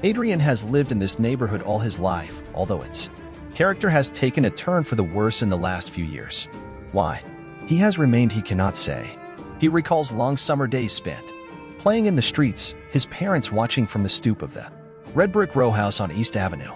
Adrian has lived in this neighborhood all his life, although its character has taken a turn for the worse in the last few years. Why? He has remained he cannot say. He recalls long summer days spent playing in the streets, his parents watching from the stoop of the red brick row house on East Avenue.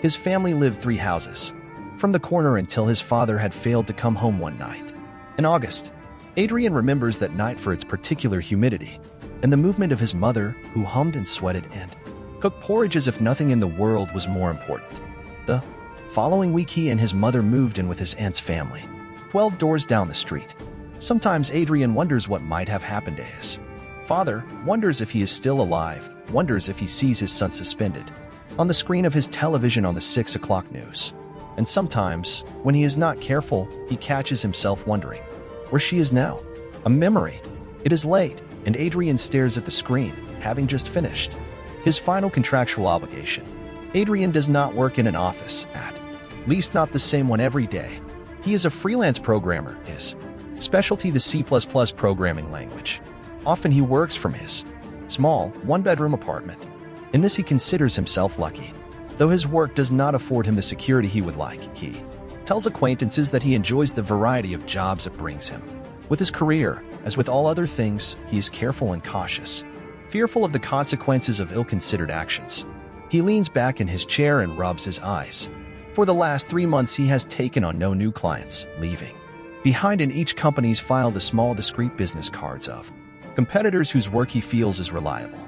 His family lived 3 houses from the corner until his father had failed to come home one night. In August, Adrian remembers that night for its particular humidity and the movement of his mother, who hummed and sweated and cooked porridge as if nothing in the world was more important. The following week, he and his mother moved in with his aunt's family, 12 doors down the street. Sometimes Adrian wonders what might have happened to his father, wonders if he is still alive, wonders if he sees his son suspended on the screen of his television on the 6 o'clock news. And sometimes, when he is not careful, he catches himself wondering where she is now. A memory. It is late, and Adrian stares at the screen, having just finished his final contractual obligation. Adrian does not work in an office, at least not the same one every day. He is a freelance programmer, his specialty the C++ programming language. Often he works from his small, one-bedroom apartment. In this he considers himself lucky. Though his work does not afford him the security he would like, he tells acquaintances that he enjoys the variety of jobs it brings him. With his career, as with all other things, he is careful and cautious, fearful of the consequences of ill-considered actions. He leans back in his chair and rubs his eyes. For the last 3 months he has taken on no new clients, leaving behind in each company's file the small discreet business cards of competitors whose work he feels is reliable.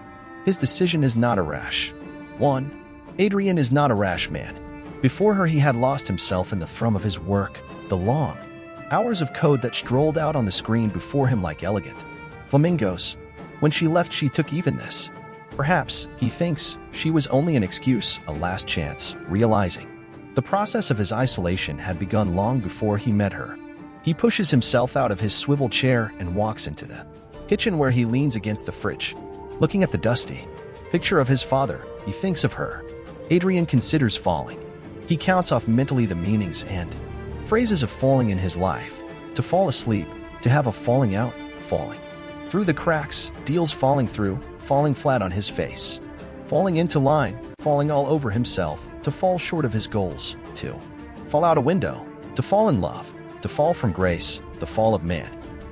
His decision is not a rash one. Adrian is not a rash man. Before her he had lost himself in the thrum of his work, the long hours of code that strolled out on the screen before him like elegant flamingos. When she left she took even this. Perhaps, he thinks, she was only an excuse, a last chance, realizing the process of his isolation had begun long before he met her. He pushes himself out of his swivel chair and walks into the kitchen where he leans against the fridge. Looking at the dusty picture of his father, he thinks of her. Adrian considers falling. He counts off mentally the meanings and phrases of falling in his life. To fall asleep, to have a falling out, falling through the cracks, deals falling through, falling flat on his face, falling into line, falling all over himself, to fall short of his goals, to fall out a window, to fall in love, to fall from grace, the fall of man.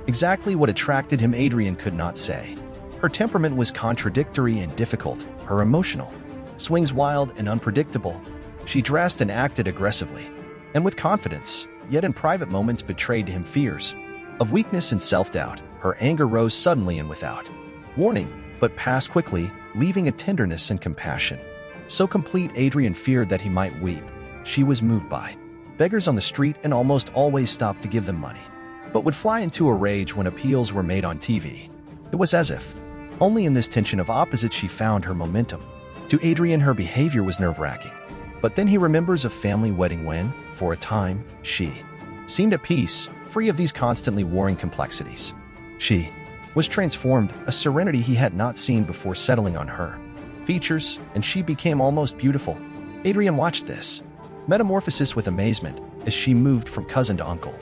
Exactly what attracted him Adrian could not say. Her temperament was contradictory and difficult, her emotional swings wild and unpredictable. She dressed and acted aggressively, and with confidence, yet in private moments betrayed to him fears of weakness and self-doubt. Her anger rose suddenly and without warning, but passed quickly, leaving a tenderness and compassion so complete Adrian feared that he might weep. She was moved by beggars on the street and almost always stopped to give them money, but would fly into a rage when appeals were made on TV. It was as if only in this tension of opposites she found her momentum. To Adrian her behavior was nerve-wracking, but then he remembers a family wedding when, for a time, she seemed at peace, free of these constantly warring complexities. She was transformed, a serenity he had not seen before settling on her features, and she became almost beautiful. Adrian watched this metamorphosis with amazement as she moved from cousin to uncle.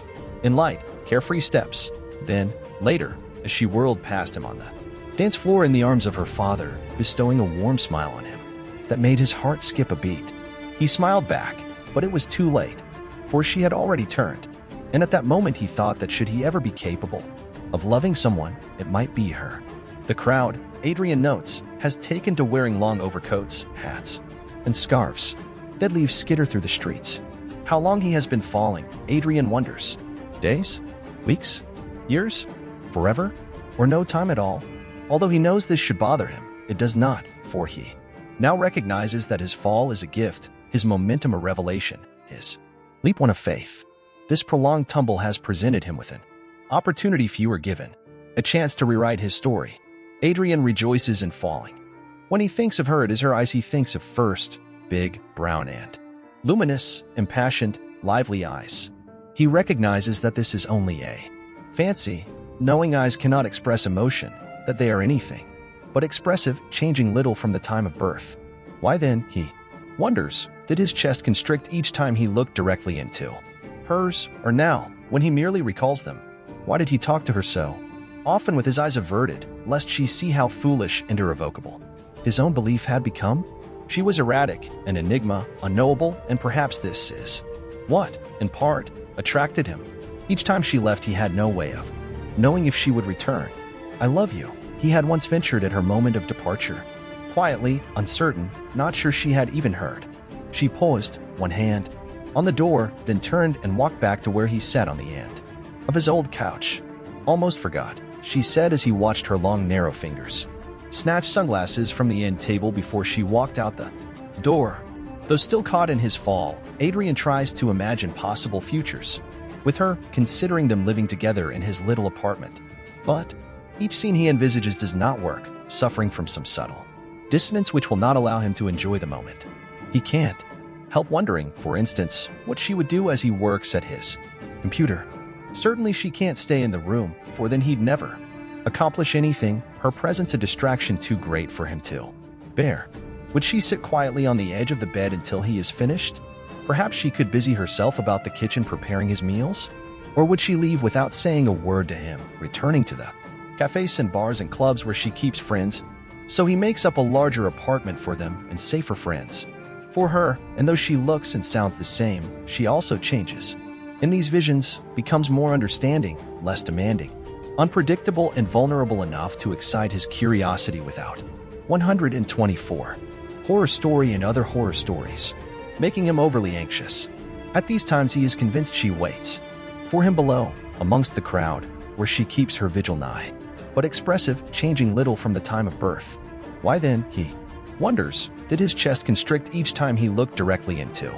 In light, carefree steps, then, later, as she whirled past him on the dance floor in the arms of her father, bestowing a warm smile on him that made his heart skip a beat. He smiled back, but it was too late, for she had already turned, and at that moment he thought that should he ever be capable of loving someone, it might be her. The crowd, Adrian notes, has taken to wearing long overcoats, hats, and scarves that leave skitter through the streets. How long he has been falling, Adrian wonders. Days? Weeks? Years? Forever? Or no time at all? Although he knows this should bother him, it does not, for he now recognizes that his fall is a gift, his momentum a revelation, his leap one of faith. This prolonged tumble has presented him with an opportunity few are given, a chance to rewrite his story. Adrian rejoices in falling. When he thinks of her, it is her eyes he thinks of first, big, brown and luminous, impassioned, lively eyes. He recognizes that this is only a fancy. Knowing eyes cannot express emotion, that they are anything but expressive, changing little from the time of birth. Why then, he wonders, did his chest constrict each time he looked directly into hers, or now, when he merely recalls them? Why did he talk to her so often with his eyes averted, lest she see how foolish and irrevocable his own belief had become? She was erratic, an enigma, unknowable, and perhaps this is what, in part, attracted him. Each time she left, he had no way of knowing if she would return. "I love you," he had once ventured at her moment of departure. Quietly, uncertain, not sure she had even heard. She paused, one hand on the door, then turned and walked back to where he sat on the end of his old couch. "Almost forgot," she said as he watched her long, narrow fingers snatch sunglasses from the end table before she walked out the door. Though still caught in his fall, Adrian tries to imagine possible futures with her, considering them living together in his little apartment. But each scene he envisages does not work, suffering from some subtle dissonance which will not allow him to enjoy the moment. He can't help wondering, for instance, what she would do as he works at his computer. Certainly she can't stay in the room, for then he'd never accomplish anything, her presence a distraction too great for him to bear. Would she sit quietly on the edge of the bed until he is finished? Perhaps she could busy herself about the kitchen preparing his meals? Or would she leave without saying a word to him, returning to the cafes and bars and clubs where she keeps friends? So he makes up a larger apartment for them and safer friends for her, and though she looks and sounds the same, she also changes. In these visions, becomes more understanding, less demanding, unpredictable and vulnerable enough to excite his curiosity without. 124. Horror story and other horror stories, making him overly anxious. At these times he is convinced she waits for him below, amongst the crowd, where she keeps her vigil nigh, but expressive, changing little from the time of birth. Why then, he wonders, did his chest constrict each time he looked directly into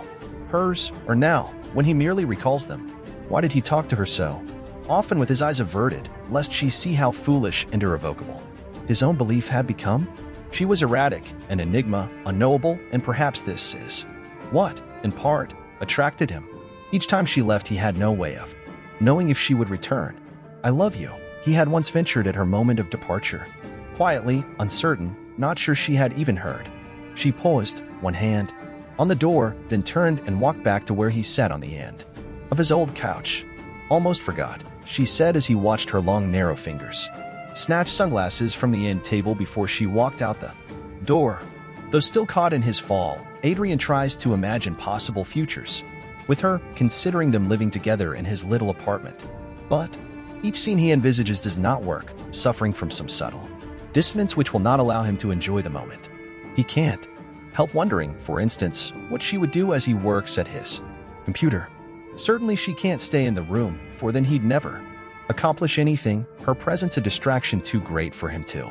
hers, or now, when he merely recalls them? Why did he talk to her so often with his eyes averted, lest she see how foolish and irrevocable his own belief had become? She was erratic, an enigma, unknowable, and perhaps this is what, in part, attracted him. Each time she left, he had no way of knowing if she would return. "I love you," he had once ventured at her moment of departure. Quietly, uncertain, not sure she had even heard. She paused, one hand on the door, then turned and walked back to where he sat on the end of his old couch. "Almost forgot," she said as he watched her long, narrow fingers snatch sunglasses from the end table before she walked out the door. Though still caught in his fall, Adrian tries to imagine possible futures with her, considering them living together in his little apartment. But each scene he envisages does not work, suffering from some subtle dissonance which will not allow him to enjoy the moment. He can't help wondering, for instance, what she would do as he works at his computer. Certainly she can't stay in the room, for then he'd never accomplish anything, her presence a distraction too great for him to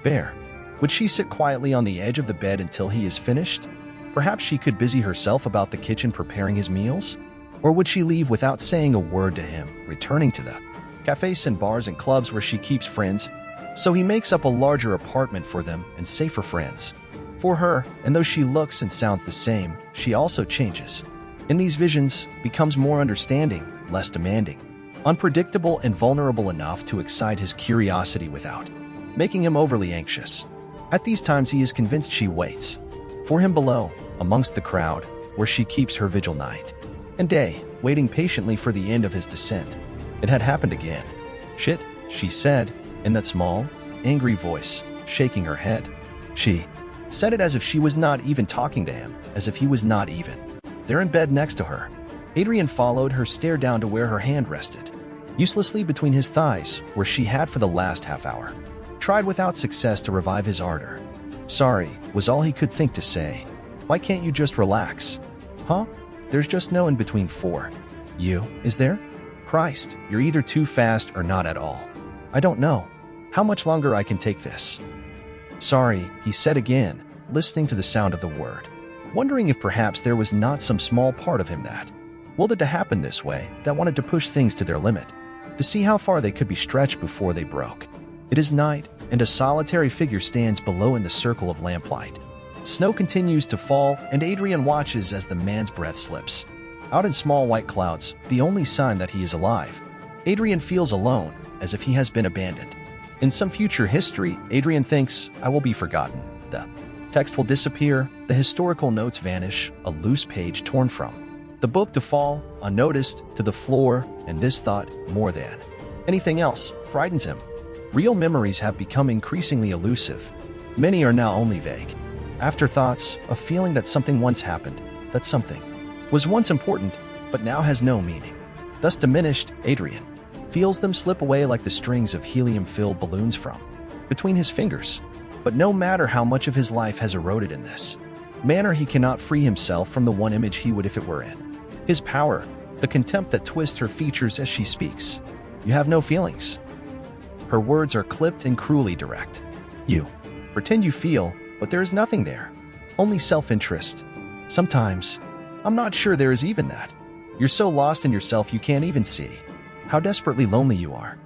bear. Would she sit quietly on the edge of the bed until he is finished? Perhaps she could busy herself about the kitchen preparing his meals? Or would she leave without saying a word to him, returning to the cafes and bars and clubs where she keeps friends? So he makes up a larger apartment for them and safer friends for her, and though she looks and sounds the same, she also changes. In these visions, becomes more understanding, less demanding, unpredictable and vulnerable enough to excite his curiosity without making him overly anxious. At these times he is convinced she waits for him below, amongst the crowd, where she keeps her vigil night and day, waiting patiently for the end of his descent. It had happened again. "Shit," she said, in that small, angry voice, shaking her head. She said it as if she was not even talking to him, as if he was not even there in bed next to her. Adrian followed her stare down to where her hand rested, uselessly between his thighs, where she had for the last half hour tried without success to revive his ardor. "Sorry," was all he could think to say. "Why can't you just relax?" "Huh? There's just no in between for you, is there? Christ, you're either too fast or not at all. I don't know how much longer I can take this." "Sorry," he said again, listening to the sound of the word, wondering if perhaps there was not some small part of him that willed it to happen this way, that wanted to push things to their limit, to see how far they could be stretched before they broke. It is night, and a solitary figure stands below in the circle of lamplight. Snow continues to fall, and Adrian watches as the man's breath slips out in small white clouds, the only sign that he is alive. Adrian feels alone, as if he has been abandoned. In some future history, Adrian thinks, "I will be forgotten. The text will disappear, the historical notes vanish, a loose page torn from the book to fall, unnoticed, to the floor," and this thought, more than anything else, frightens him. Real memories have become increasingly elusive. Many are now only vague Afterthoughts, a feeling that something once happened, that something was once important, but now has no meaning. Thus diminished, Adrian feels them slip away like the strings of helium-filled balloons from between his fingers. But no matter how much of his life has eroded in this manner, he cannot free himself from the one image he would if it were in his power, the contempt that twists her features as she speaks. You have no feelings. Her words are clipped and cruelly direct. You pretend you feel, but there is nothing there. Only self-interest. Sometimes, I'm not sure there is even that. You're so lost in yourself you can't even see how desperately lonely you are.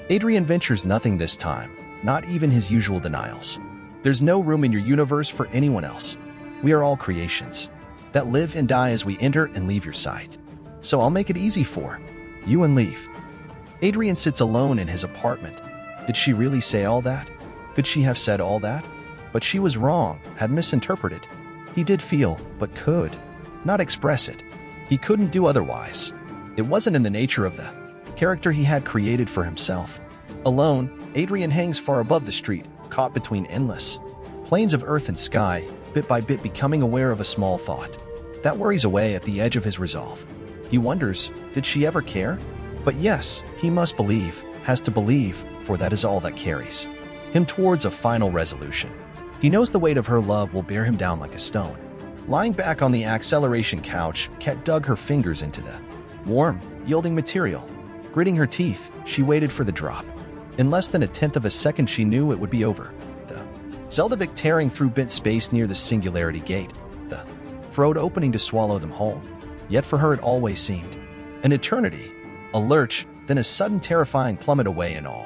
Adrian ventures nothing this time, not even his usual denials. There's no room in your universe for anyone else. We are all creations that live and die as we enter and leave your sight. So I'll make it easy for you and leave. Adrian sits alone in his apartment. Did she really say all that? Could she have said all that? But she was wrong, had misinterpreted. He did feel, but could not express it. He couldn't do otherwise. It wasn't in the nature of the character he had created for himself. Alone, Adrian hangs far above the street, caught between endless planes of earth and sky, bit by bit becoming aware of a small thought that worries away at the edge of his resolve. He wonders, did she ever care? But yes, he must believe, has to believe, for that is all that carries him towards a final resolution. He knows the weight of her love will bear him down like a stone. Lying back on the acceleration couch, Kat dug her fingers into the warm, yielding material. Gritting her teeth, she waited for the drop. In less than a tenth of a second, she knew it would be over. The Zeldavik tearing through bent space near the singularity gate, the throat opening to swallow them whole. Yet for her it always seemed an eternity, a lurch, then a sudden terrifying plummet away in all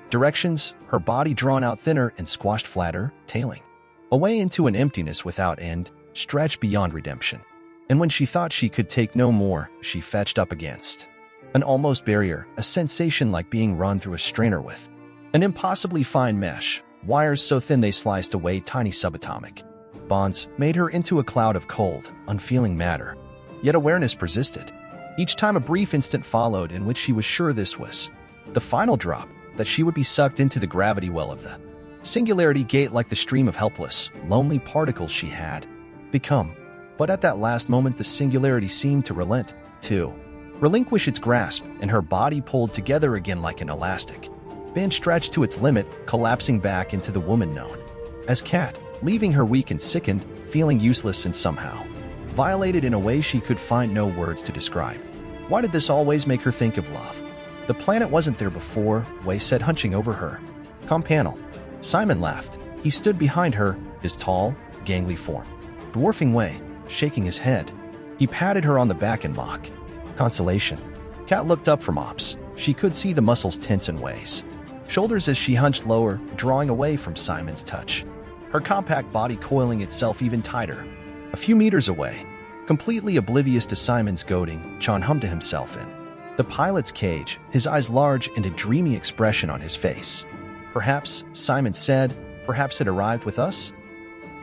directions, her body drawn out thinner and squashed flatter, tailing away into an emptiness without end, stretched beyond redemption. And when she thought she could take no more, she fetched up against an almost barrier, a sensation like being run through a strainer with an impossibly fine mesh, wires so thin they sliced away tiny subatomic bonds, made her into a cloud of cold, unfeeling matter. Yet awareness persisted. Each time a brief instant followed in which she was sure this was the final drop, that she would be sucked into the gravity well of the singularity gate like the stream of helpless, lonely particles she had become. But at that last moment the singularity seemed to relent, to relinquish its grasp, and her body pulled together again like an elastic band stretched to its limit, collapsing back into the woman known as Kat, leaving her weak and sickened, feeling useless and somehow violated in a way she could find no words to describe. Why did this always make her think of love? The planet wasn't there before, Wei said, hunching over her panel. Simon laughed. He stood behind her, his tall, gangly form dwarfing Wei, shaking his head. He patted her on the back in mock consolation. Kat looked up from Ops. She could see the muscles tense in Wei's shoulders as she hunched lower, drawing away from Simon's touch, her compact body coiling itself even tighter. A few meters away, completely oblivious to Simon's goading, Chan hummed to himself in the pilot's cage, his eyes large and a dreamy expression on his face. Perhaps, Simon said, perhaps it arrived with us?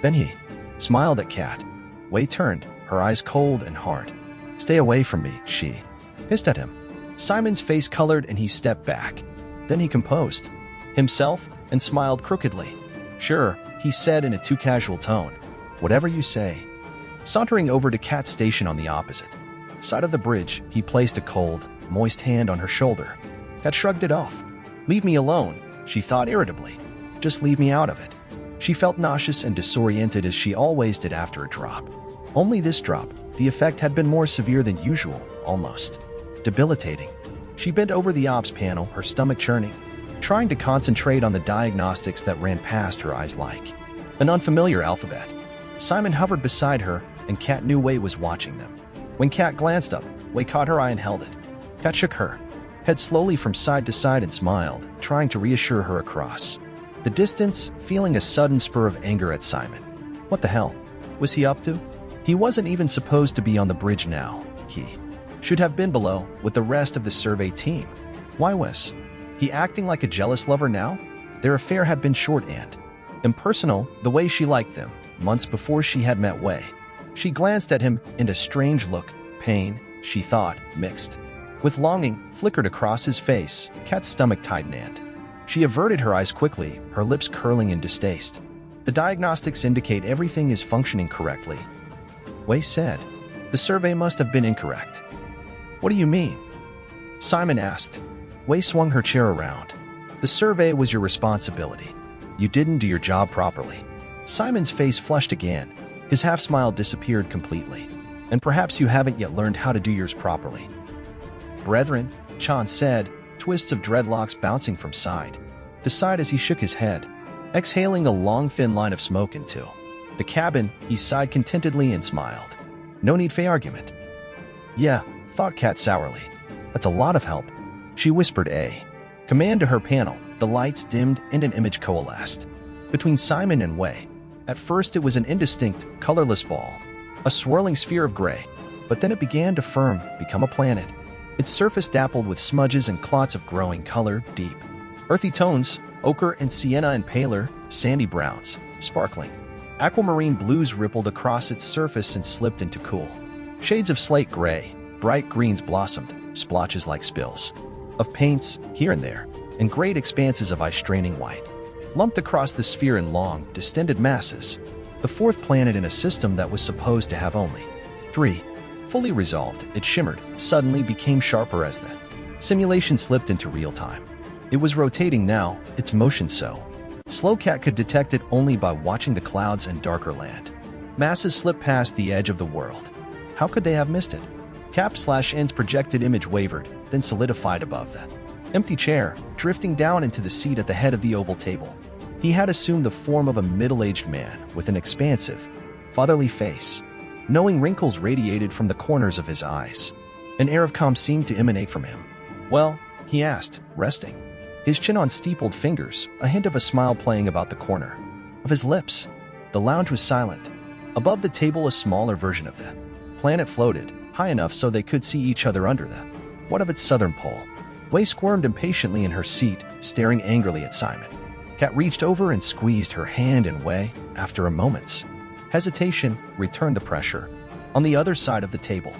Then he smiled at Kat. Wei turned, her eyes cold and hard. Stay away from me, she hissed at him. Simon's face colored and he stepped back. Then he composed himself and smiled crookedly. Sure, he said in a too casual tone. Whatever you say. Sauntering over to Kat's station on the opposite side of the bridge, he placed a cold, moist hand on her shoulder. Kat shrugged it off. Leave me alone, she thought irritably. Just leave me out of it. She felt nauseous and disoriented as she always did after a drop. Only this drop, the effect had been more severe than usual, almost debilitating. She bent over the ops panel, her stomach churning, trying to concentrate on the diagnostics that ran past her eyes like an unfamiliar alphabet. Simon hovered beside her, and Kat knew Wei was watching them. When Kat glanced up, Wei caught her eye and held it. Kat shook her head slowly from side to side and smiled, trying to reassure her across the distance, feeling a sudden spur of anger at Simon. What the hell was he up to? He wasn't even supposed to be on the bridge now. He should have been below with the rest of the survey team. Why was he acting like a jealous lover now? Their affair had been short and impersonal, the way she liked them, months before she had met Wei. She glanced at him, and a strange look, pain, she thought, mixed with longing, flickered across his face. Kat's stomach tightened and she averted her eyes quickly, her lips curling in distaste. The diagnostics indicate everything is functioning correctly. Wei said. The survey must have been incorrect. What do you mean? Simon asked. Wei swung her chair around. The survey was your responsibility. You didn't do your job properly. Simon's face flushed again. His half-smile disappeared completely. And perhaps you haven't yet learned how to do yours properly. Brethren, Chan said, twists of dreadlocks bouncing from side to side as he shook his head, exhaling a long thin line of smoke into the cabin. He sighed contentedly and smiled. No need for argument. Yeah, thought Kat sourly. That's a lot of help. She whispered a command to her panel. The lights dimmed and an image coalesced between Simon and Wei. At first it was an indistinct, colorless ball, a swirling sphere of gray, but then it began to firm, become a planet. Its surface dappled with smudges and clots of growing color, deep earthy tones, ochre and sienna and paler, sandy browns, sparkling. Aquamarine blues rippled across its surface and slipped into cool shades of slate gray. Bright greens blossomed, splotches like spills of paints here and there, and great expanses of eye-straining white lumped across the sphere in long, distended masses. The fourth planet in a system that was supposed to have only three. Fully resolved, it shimmered, suddenly became sharper as the simulation slipped into real time. It was rotating now, its motion so slow Cat could detect it only by watching the clouds and darker land masses slip past the edge of the world. How could they have missed it? Cap/N's projected image wavered, then solidified above the empty chair, drifting down into the seat at the head of the oval table. He had assumed the form of a middle-aged man with an expansive, fatherly face. Knowing wrinkles radiated from the corners of his eyes. An air of calm seemed to emanate from him. Well, he asked, resting his chin on steepled fingers, a hint of a smile playing about the corner of his lips. The lounge was silent. Above the table, a smaller version of the planet floated, high enough so they could see each other under the what of its southern pole. Wei squirmed impatiently in her seat, staring angrily at Simon. Kat reached over and squeezed her hand, and Wei, after a moment's hesitation, returned the pressure. On the other side of the table,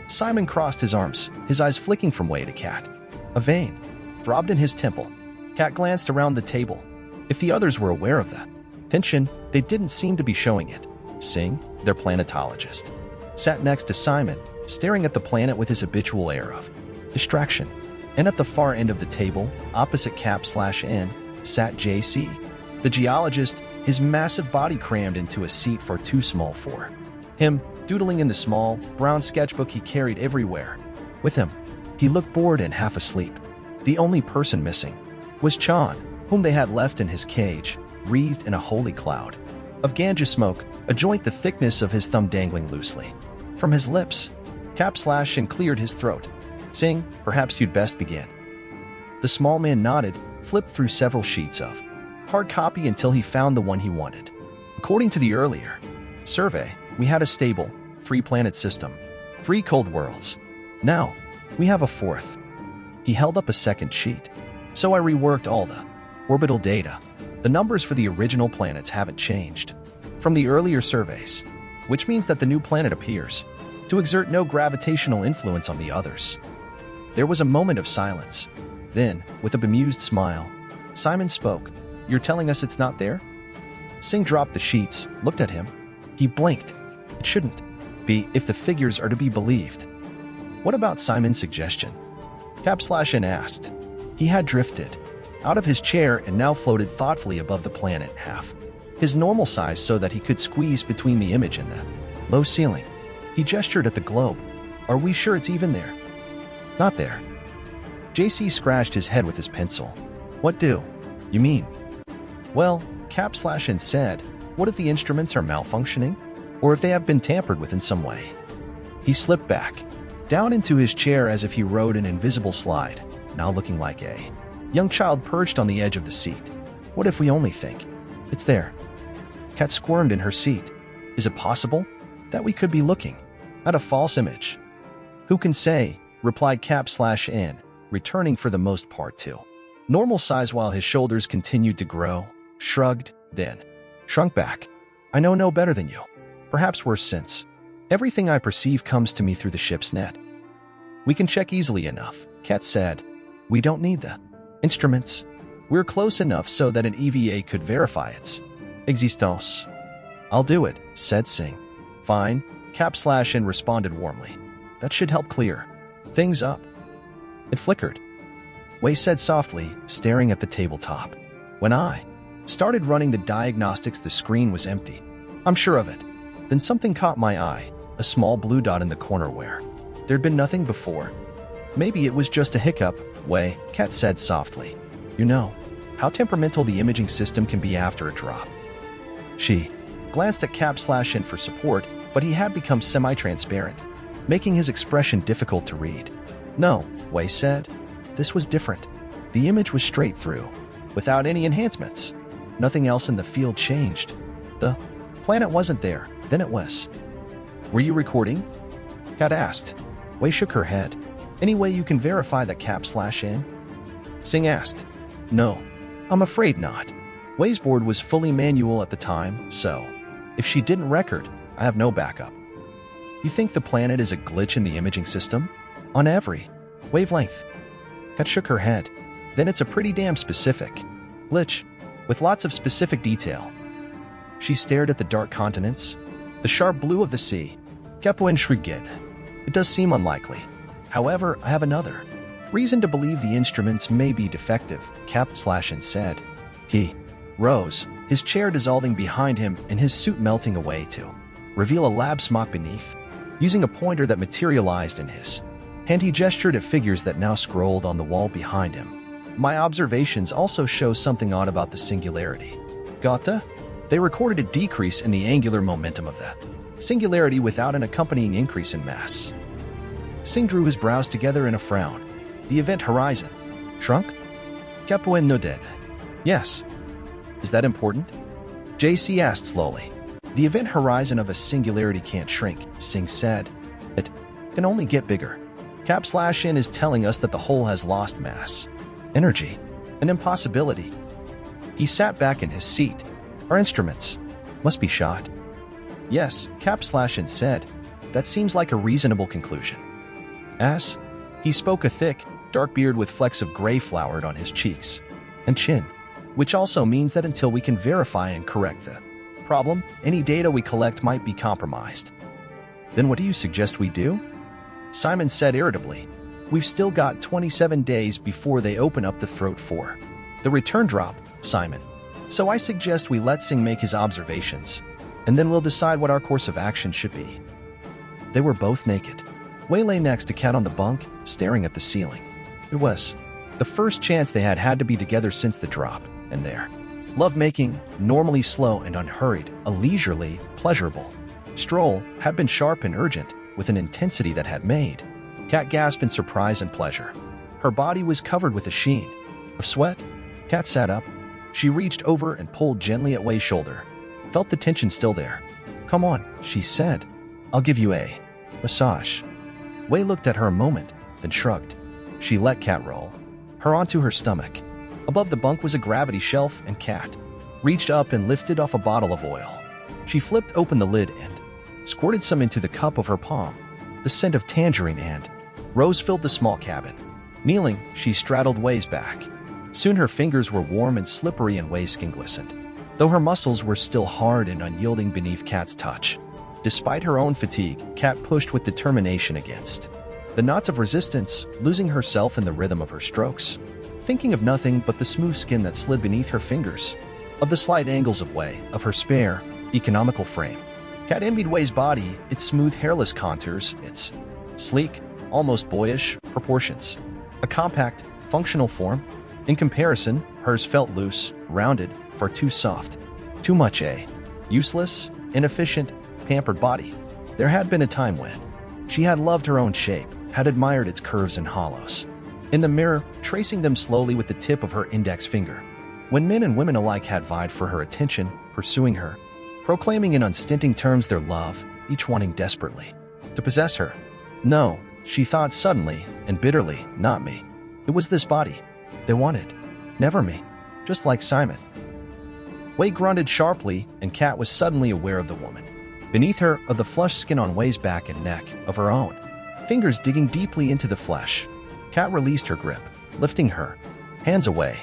Simon crossed his arms, his eyes flicking from Wei to Kat. A vein throbbed in his temple. Kat glanced around the table. If the others were aware of the tension, they didn't seem to be showing it. Singh, their planetologist, sat next to Simon, staring at the planet with his habitual air of distraction. And at the far end of the table, opposite Cap/N, sat JC, the geologist, his massive body crammed into a seat far too small for him, doodling in the small, brown sketchbook he carried everywhere with him. He looked bored and half asleep. The only person missing was Chan, whom they had left in his cage, wreathed in a holy cloud of ganja smoke, a joint the thickness of his thumb dangling loosely from his lips. Cap/N cleared his throat. Singh, perhaps you'd best begin. The small man nodded, flipped through several sheets of hard copy until he found the one he wanted. According to the earlier survey, we had a stable, 3-planet system, 3 cold worlds. Now, we have a 4th. He held up a second sheet. So I reworked all the orbital data. The numbers for the original planets haven't changed from the earlier surveys, which means that the new planet appears to exert no gravitational influence on the others. There was a moment of silence. Then, with a bemused smile, Simon spoke. You're telling us it's not there? Singh dropped the sheets, looked at him. He blinked. It shouldn't be if the figures are to be believed. What about Simon's suggestion? Cap/N asked. He had drifted out of his chair and now floated thoughtfully above the planet, half his normal size so that he could squeeze between the image and the low ceiling. He gestured at the globe. Are we sure it's even there? Not there. JC scratched his head with his pencil. What do you mean? Well, Cap/N said, what if the instruments are malfunctioning? Or if they have been tampered with in some way? He slipped back, down into his chair as if he rode an invisible slide, now looking like a young child perched on the edge of the seat. What if we only think it's there? Kat squirmed in her seat. Is it possible that we could be looking at a false image? Who can say, replied Cap/N, returning for the most part to normal size while his shoulders continued to grow, shrugged, then shrunk back. I know no better than you. Perhaps worse, since everything I perceive comes to me through the ship's net. We can check easily enough, Kat said. We don't need the instruments. We're close enough so that an EVA could verify its Existence. I'll do it, said Singh. Fine, Cap/N responded warmly. That should help clear things up. It flickered. Wei said softly, staring at the tabletop. When I started running the diagnostics, the screen was empty. I'm sure of it. Then something caught my eye, a small blue dot in the corner where there'd been nothing before. Maybe it was just a hiccup, Wei, Kat said softly. You know how temperamental the imaging system can be after a drop. She glanced at Cap/N for support, but he had become semi-transparent, making his expression difficult to read. No, Wei said. This was different. The image was straight through, without any enhancements. Nothing else in the field changed. The planet wasn't there, then it was. Were you recording? Kat asked. Wei shook her head. Any way you can verify that Cap/N? Singh asked. No, I'm afraid not. Wei's board was fully manual at the time, so if she didn't record, I have no backup. You think the planet is a glitch in the imaging system? On every wavelength? Kat shook her head. Then it's a pretty damn specific glitch, with lots of specific detail. She stared at the dark continents, the sharp blue of the sea. Kepoin shrugged. It does seem unlikely. However, I have another reason to believe the instruments may be defective, Cap/N said. He rose, his chair dissolving behind him and his suit melting away to reveal a lab smock beneath. Using a pointer that materialized in his hand, he gestured at figures that now scrolled on the wall behind him. My observations also show something odd about the singularity. Gata? They recorded a decrease in the angular momentum of the singularity without an accompanying increase in mass. Singh drew his brows together in a frown. The event horizon shrunk? Kepoin nodded. Yes. Is that important? JC asked slowly. The event horizon of a singularity can't shrink, Singh said. It can only get bigger. Cap/N is telling us that the whole has lost mass. Energy. An impossibility. He sat back in his seat. Our instruments must be shot. Yes, Cap/N said. That seems like a reasonable conclusion. As he spoke, a thick, dark beard with flecks of gray flowered on his cheeks and chin, which also means that until we can verify and correct the problem, any data we collect might be compromised. Then what do you suggest we do? Simon said irritably. We've still got 27 days before they open up the throat for the return drop, Simon. So I suggest we let Singh make his observations, and then we'll decide what our course of action should be. They were both naked. Wei lay next to Kat on the bunk, staring at the ceiling. It was the first chance they had had to be together since the drop, and their lovemaking, normally slow and unhurried, a leisurely, pleasurable stroll, had been sharp and urgent, with an intensity that had made Kat gasp in surprise and pleasure. Her body was covered with a sheen of sweat. Kat sat up. She reached over and pulled gently at Wei's shoulder. Felt the tension still there. Come on, she said. I'll give you a massage. Wei looked at her a moment, then shrugged. She let Kat roll her onto her stomach. Above the bunk was a gravity shelf, and Kat reached up and lifted off a bottle of oil. She flipped open the lid and squirted some into the cup of her palm. The scent of tangerine and rose filled the small cabin. Kneeling, she straddled Wei's back. Soon her fingers were warm and slippery and Wei's skin glistened, though her muscles were still hard and unyielding beneath Kat's touch. Despite her own fatigue, Kat pushed with determination against the knots of resistance, losing herself in the rhythm of her strokes, thinking of nothing but the smooth skin that slid beneath her fingers, of the slight angles of Wei, of her spare, economical frame. Kat envied Wei's body, its smooth hairless contours, its sleek, almost boyish proportions. A compact, functional form. In comparison, hers felt loose, rounded, far too soft. Too much a useless, inefficient, pampered body. There had been a time when she had loved her own shape, had admired its curves and hollows. In the mirror, tracing them slowly with the tip of her index finger. When men and women alike had vied for her attention, pursuing her, proclaiming in unstinting terms their love, each wanting desperately to possess her. No, she thought suddenly and bitterly, not me. It was this body they wanted. Never me. Just like Simon. Wei grunted sharply, and Kat was suddenly aware of the woman beneath her, of the flushed skin on Wei's back and neck, of her own fingers digging deeply into the flesh. Kat released her grip, lifting her hands away.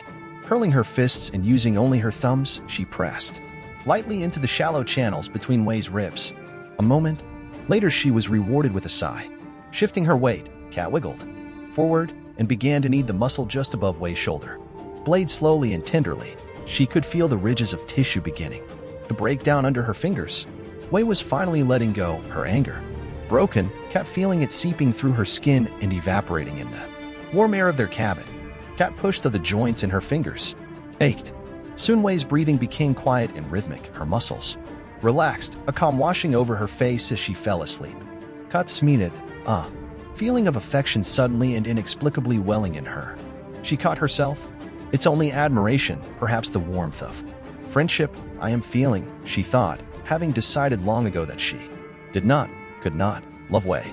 Curling her fists and using only her thumbs, she pressed lightly into the shallow channels between Wei's ribs. A moment later, she was rewarded with a sigh. Shifting her weight, Cat wiggled forward and began to knead the muscle just above Wei's shoulder. Blade slowly and tenderly, she could feel the ridges of tissue beginning to break down under her fingers. Wei was finally letting go her anger. Broken, Cat feeling it seeping through her skin and evaporating in the warm air of their cabin. Cat pushed at the joints in her fingers. Ached. Soon Wei's breathing became quiet and rhythmic, her muscles relaxed, a calm washing over her face as she fell asleep. Cat smiled, feeling of affection suddenly and inexplicably welling in her. She caught herself. It's only admiration, perhaps the warmth of friendship I am feeling, she thought, having decided long ago that she could not love Wei.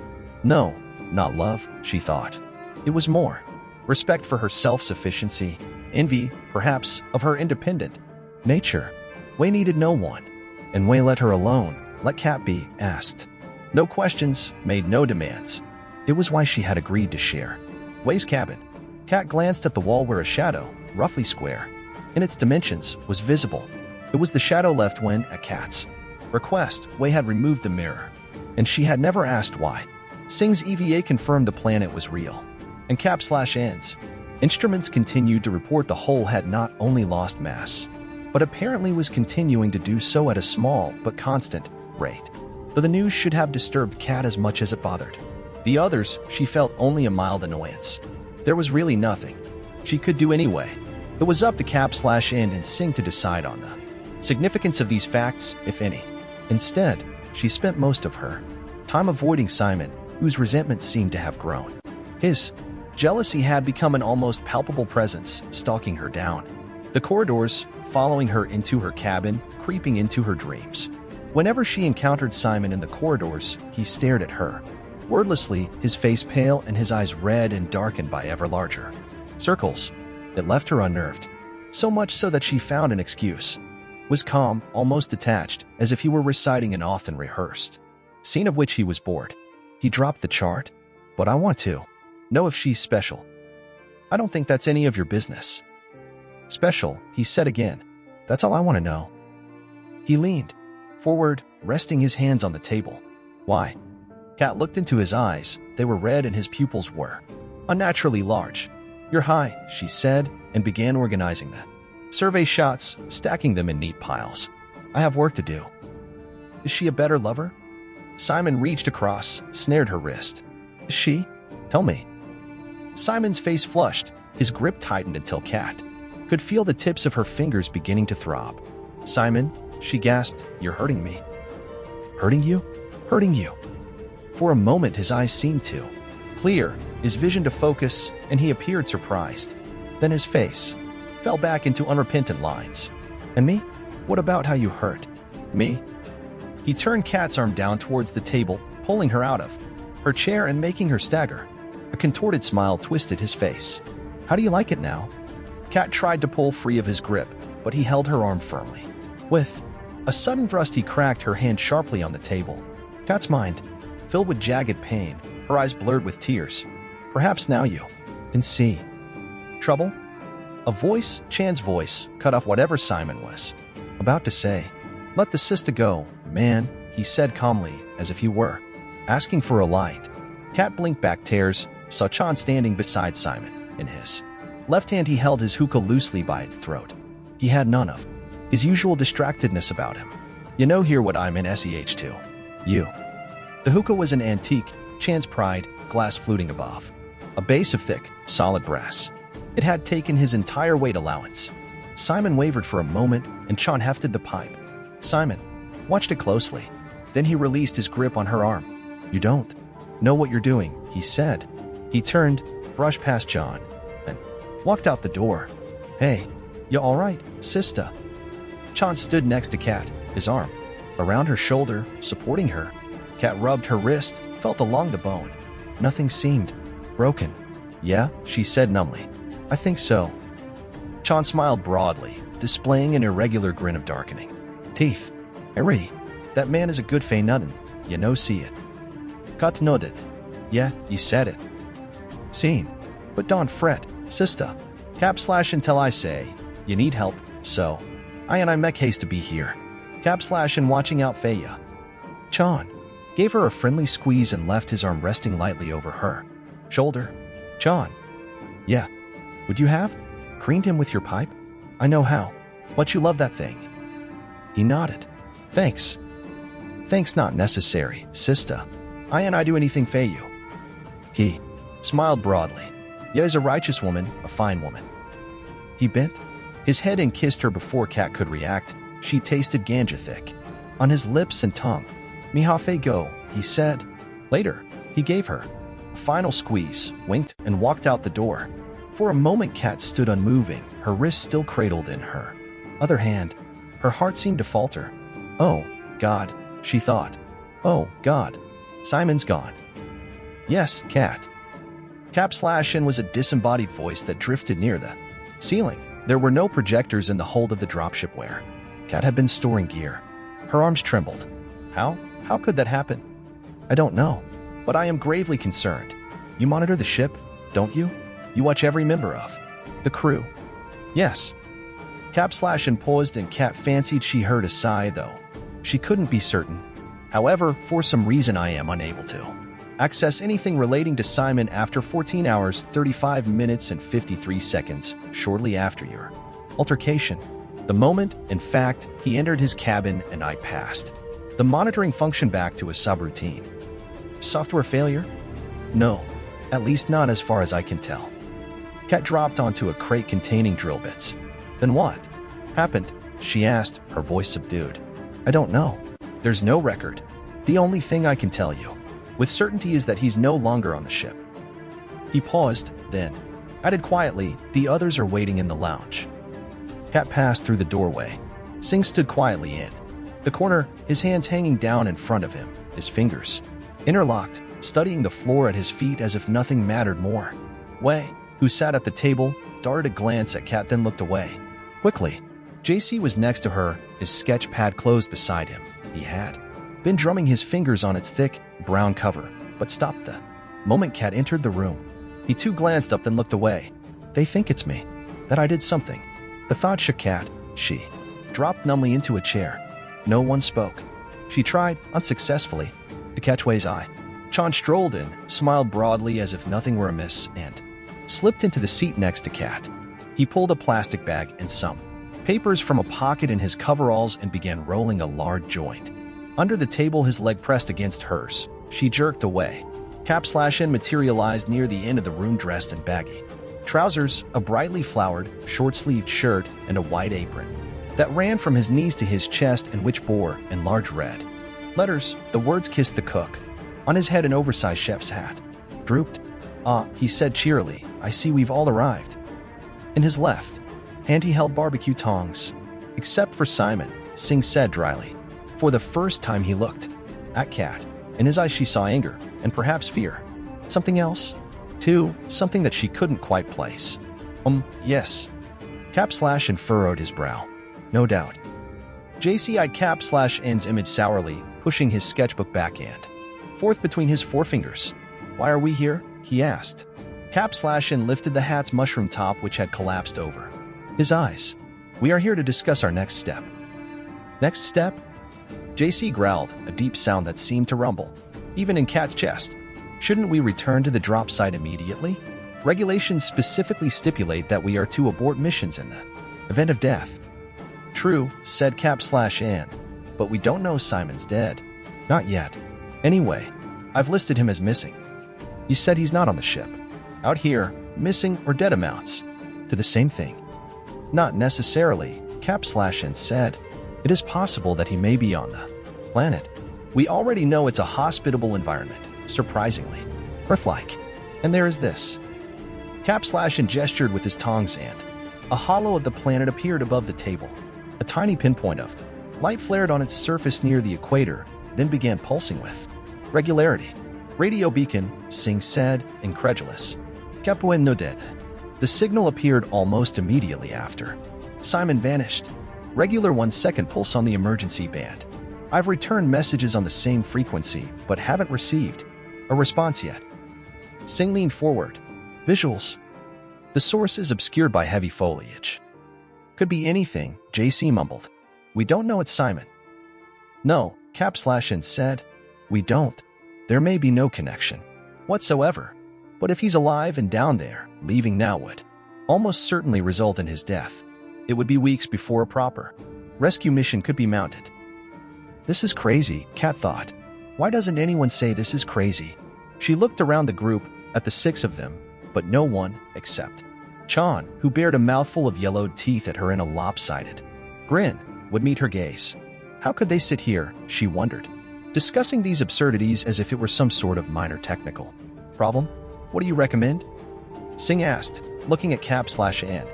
No, not love, she thought. It was more. Respect for her self-sufficiency, envy, perhaps, of her independent nature. Wei needed no one, and Wei let her alone, let Cat be, asked no questions, made no demands. It was why she had agreed to share Wei's cabin. Cat glanced at the wall where a shadow, roughly square in its dimensions, was visible. It was the shadow left when, at Cat's request, Wei had removed the mirror, and she had never asked why. Singh's EVA confirmed the planet was real, and Cap/N's instruments continued to report the hole had not only lost mass, but apparently was continuing to do so at a small but constant rate. Though the news should have disturbed Cat as much as it bothered the others, she felt only a mild annoyance. There was really nothing she could do anyway. It was up to Cap/N and Singh to decide on the significance of these facts, if any. Instead, she spent most of her time avoiding Simon, whose resentment seemed to have grown. His jealousy had become an almost palpable presence, stalking her down the corridors, following her into her cabin, creeping into her dreams. Whenever she encountered Simon in the corridors, he stared at her wordlessly, his face pale and his eyes red and darkened by ever larger circles. It left her unnerved, so much so that she found an excuse. Was calm, almost detached, as if he were reciting an often rehearsed scene of which he was bored. He dropped the chart. But I want to know if she's special. I don't think that's any of your business. Special, he said again. That's all I want to know. He leaned forward, resting his hands on the table. Why? Cat looked into his eyes. They were red and his pupils were unnaturally large. You're high, she said, and began organizing the survey shots, stacking them in neat piles. I have work to do. Is she a better lover? Simon reached across, snared her wrist. Is she? Tell me. Simon's face flushed. His grip tightened until Cat could feel the tips of her fingers beginning to throb. Simon, she gasped, you're hurting me. Hurting you? Hurting you. For a moment his eyes seemed to clear, his vision to focus, and he appeared surprised. Then his face fell back into unrepentant lines. And me? What about how you hurt? Me? He turned Cat's arm down towards the table, pulling her out of her chair and making her stagger. A contorted smile twisted his face. How do you like it now? Cat tried to pull free of his grip, but he held her arm firmly. With a sudden thrust, he cracked her hand sharply on the table. Cat's mind filled with jagged pain, her eyes blurred with tears. Perhaps now you can see. Trouble? A voice, Chan's voice, cut off whatever Simon was about to say. Let the sister go, man, he said calmly, as if he were asking for a light. Cat blinked back tears, saw Chan standing beside Simon. In his left hand he held his hookah loosely by its throat. He had none of his usual distractedness about him. You know here what I'm in SEH2. You. The hookah was an antique, Chan's pride, glass fluting above a base of thick, solid brass. It had taken his entire weight allowance. Simon wavered for a moment, and Chan hefted the pipe. Simon watched it closely. Then he released his grip on her arm. You don't know what you're doing, he said. He turned, brushed past Chan, and walked out the door. Hey, you all right, sister? Chan stood next to Cat, his arm around her shoulder, supporting her. Cat rubbed her wrist, felt along the bone. Nothing seemed broken. Yeah, she said numbly. I think so. Chan smiled broadly, displaying an irregular grin of darkening teeth. Harry, that man is a good Feynutten. You know see it. Kat nodded. Yeah, you said it. Seen. But don't fret, sister. Cap/until I say, you need help, so I make haste to be here. And watching out Feya. Chan gave her a friendly squeeze and left his arm resting lightly over her shoulder. Chan. Yeah. Would you have creamed him with your pipe? I know how. But you love that thing. He nodded. Thanks. Thanks not necessary, Sista. I do anything for you. He smiled broadly. Ya is a righteous woman, a fine woman. He bent his head and kissed her before Kat could react. She tasted ganja thick on his lips and tongue. Mihafe go, he said. Later, he gave her a final squeeze, winked, and walked out the door. For a moment Kat stood unmoving, her wrist still cradled in her other hand. Her heart seemed to falter. Oh, God, she thought. Oh, God. Simon's gone. Yes, Kat. N was a disembodied voice that drifted near the ceiling. There were no projectors in the hold of the dropshipware. Kat had been storing gear. Her arms trembled. How? How could that happen? I don't know, but I am gravely concerned. You monitor the ship, don't you? You watch every member of the crew. Yes. N paused and Kat fancied she heard a sigh, though she couldn't be certain. However, for some reason I am unable to access anything relating to Simon after 14 hours, 35 minutes, and 53 seconds, shortly after your altercation. The moment, in fact, he entered his cabin and I passed the monitoring function back to a subroutine. Software failure? No, at least not as far as I can tell. Kat dropped onto a crate containing drill bits. Then what happened? She asked, her voice subdued. I don't know. There's no record. The only thing I can tell you with certainty is that he's no longer on the ship. He paused, then added quietly, the others are waiting in the lounge. Kat passed through the doorway. Singh stood quietly in the corner, his hands hanging down in front of him, his fingers interlocked, studying the floor at his feet as if nothing mattered more. Wei, who sat at the table, darted a glance at Kat then looked away. Quickly, JC was next to her, his sketch pad closed beside him. He had been drumming his fingers on its thick, brown cover, but stopped the moment Kat entered the room. He too glanced up then looked away. They think it's me, that I did something. The thought shook Kat. She dropped numbly into a chair. No one spoke. She tried, unsuccessfully, to catch Wei's eye. Chan strolled in, smiled broadly as if nothing were amiss, and slipped into the seat next to Kat. He pulled a plastic bag and some papers from a pocket in his coveralls and began rolling a large joint. Under the table, his leg pressed against hers. She jerked away. N materialized near the end of the room dressed in baggy trousers, a brightly flowered, short-sleeved shirt, and a white apron that ran from his knees to his chest and which bore, in large red letters, the words "Kiss the Cook." On his head, an oversized chef's hat drooped. Ah, he said cheerily, I see we've all arrived. In his left hand he held barbecue tongs. Except for Simon, Singh said dryly. For the first time he looked at Kat. In his eyes she saw anger, and perhaps fear. Something else, too, something that she couldn't quite place. Yes. N furrowed his brow. No doubt. JC eyed N's image sourly, pushing his sketchbook back and forth between his forefingers. Why are we here? He asked. N lifted the hat's mushroom top which had collapsed over his eyes. We are here to discuss our next step. Next step? JC growled, a deep sound that seemed to rumble, even in Kat's chest. Shouldn't we return to the drop site immediately? Regulations specifically stipulate that we are to abort missions in the event of death. True, said N, but we don't know Simon's dead. Not yet. Anyway, I've listed him as missing. You said he's not on the ship. Out here, missing or dead amounts to the same thing. Not necessarily, N said. It is possible that he may be on the planet. We already know it's a hospitable environment, surprisingly. Earth-like. And there is this. N gestured with his tongs and a hollow of the planet appeared above the table. A tiny pinpoint of light flared on its surface near the equator, then began pulsing with regularity. Radio beacon, Singh said, incredulous. Capuen no dead. The signal appeared almost immediately after. Simon vanished. Regular 1-second pulse on the emergency band. I've returned messages on the same frequency, but haven't received a response yet. Singh leaned forward. Visuals. The source is obscured by heavy foliage. Could be anything, JC mumbled. We don't know it's Simon. No, Cap/N said. We don't. There may be no connection whatsoever. But if he's alive and down there, leaving now would almost certainly result in his death. It would be weeks before a proper rescue mission could be mounted. This is crazy, Kat thought. Why doesn't anyone say this is crazy? She looked around the group at the 6 of them, but no one except Chan, who bared a mouthful of yellowed teeth at her in a lopsided grin, would meet her gaze. How could they sit here, she wondered, discussing these absurdities as if it were some sort of minor technical problem? What do you recommend? Singh asked, looking at Cap/N.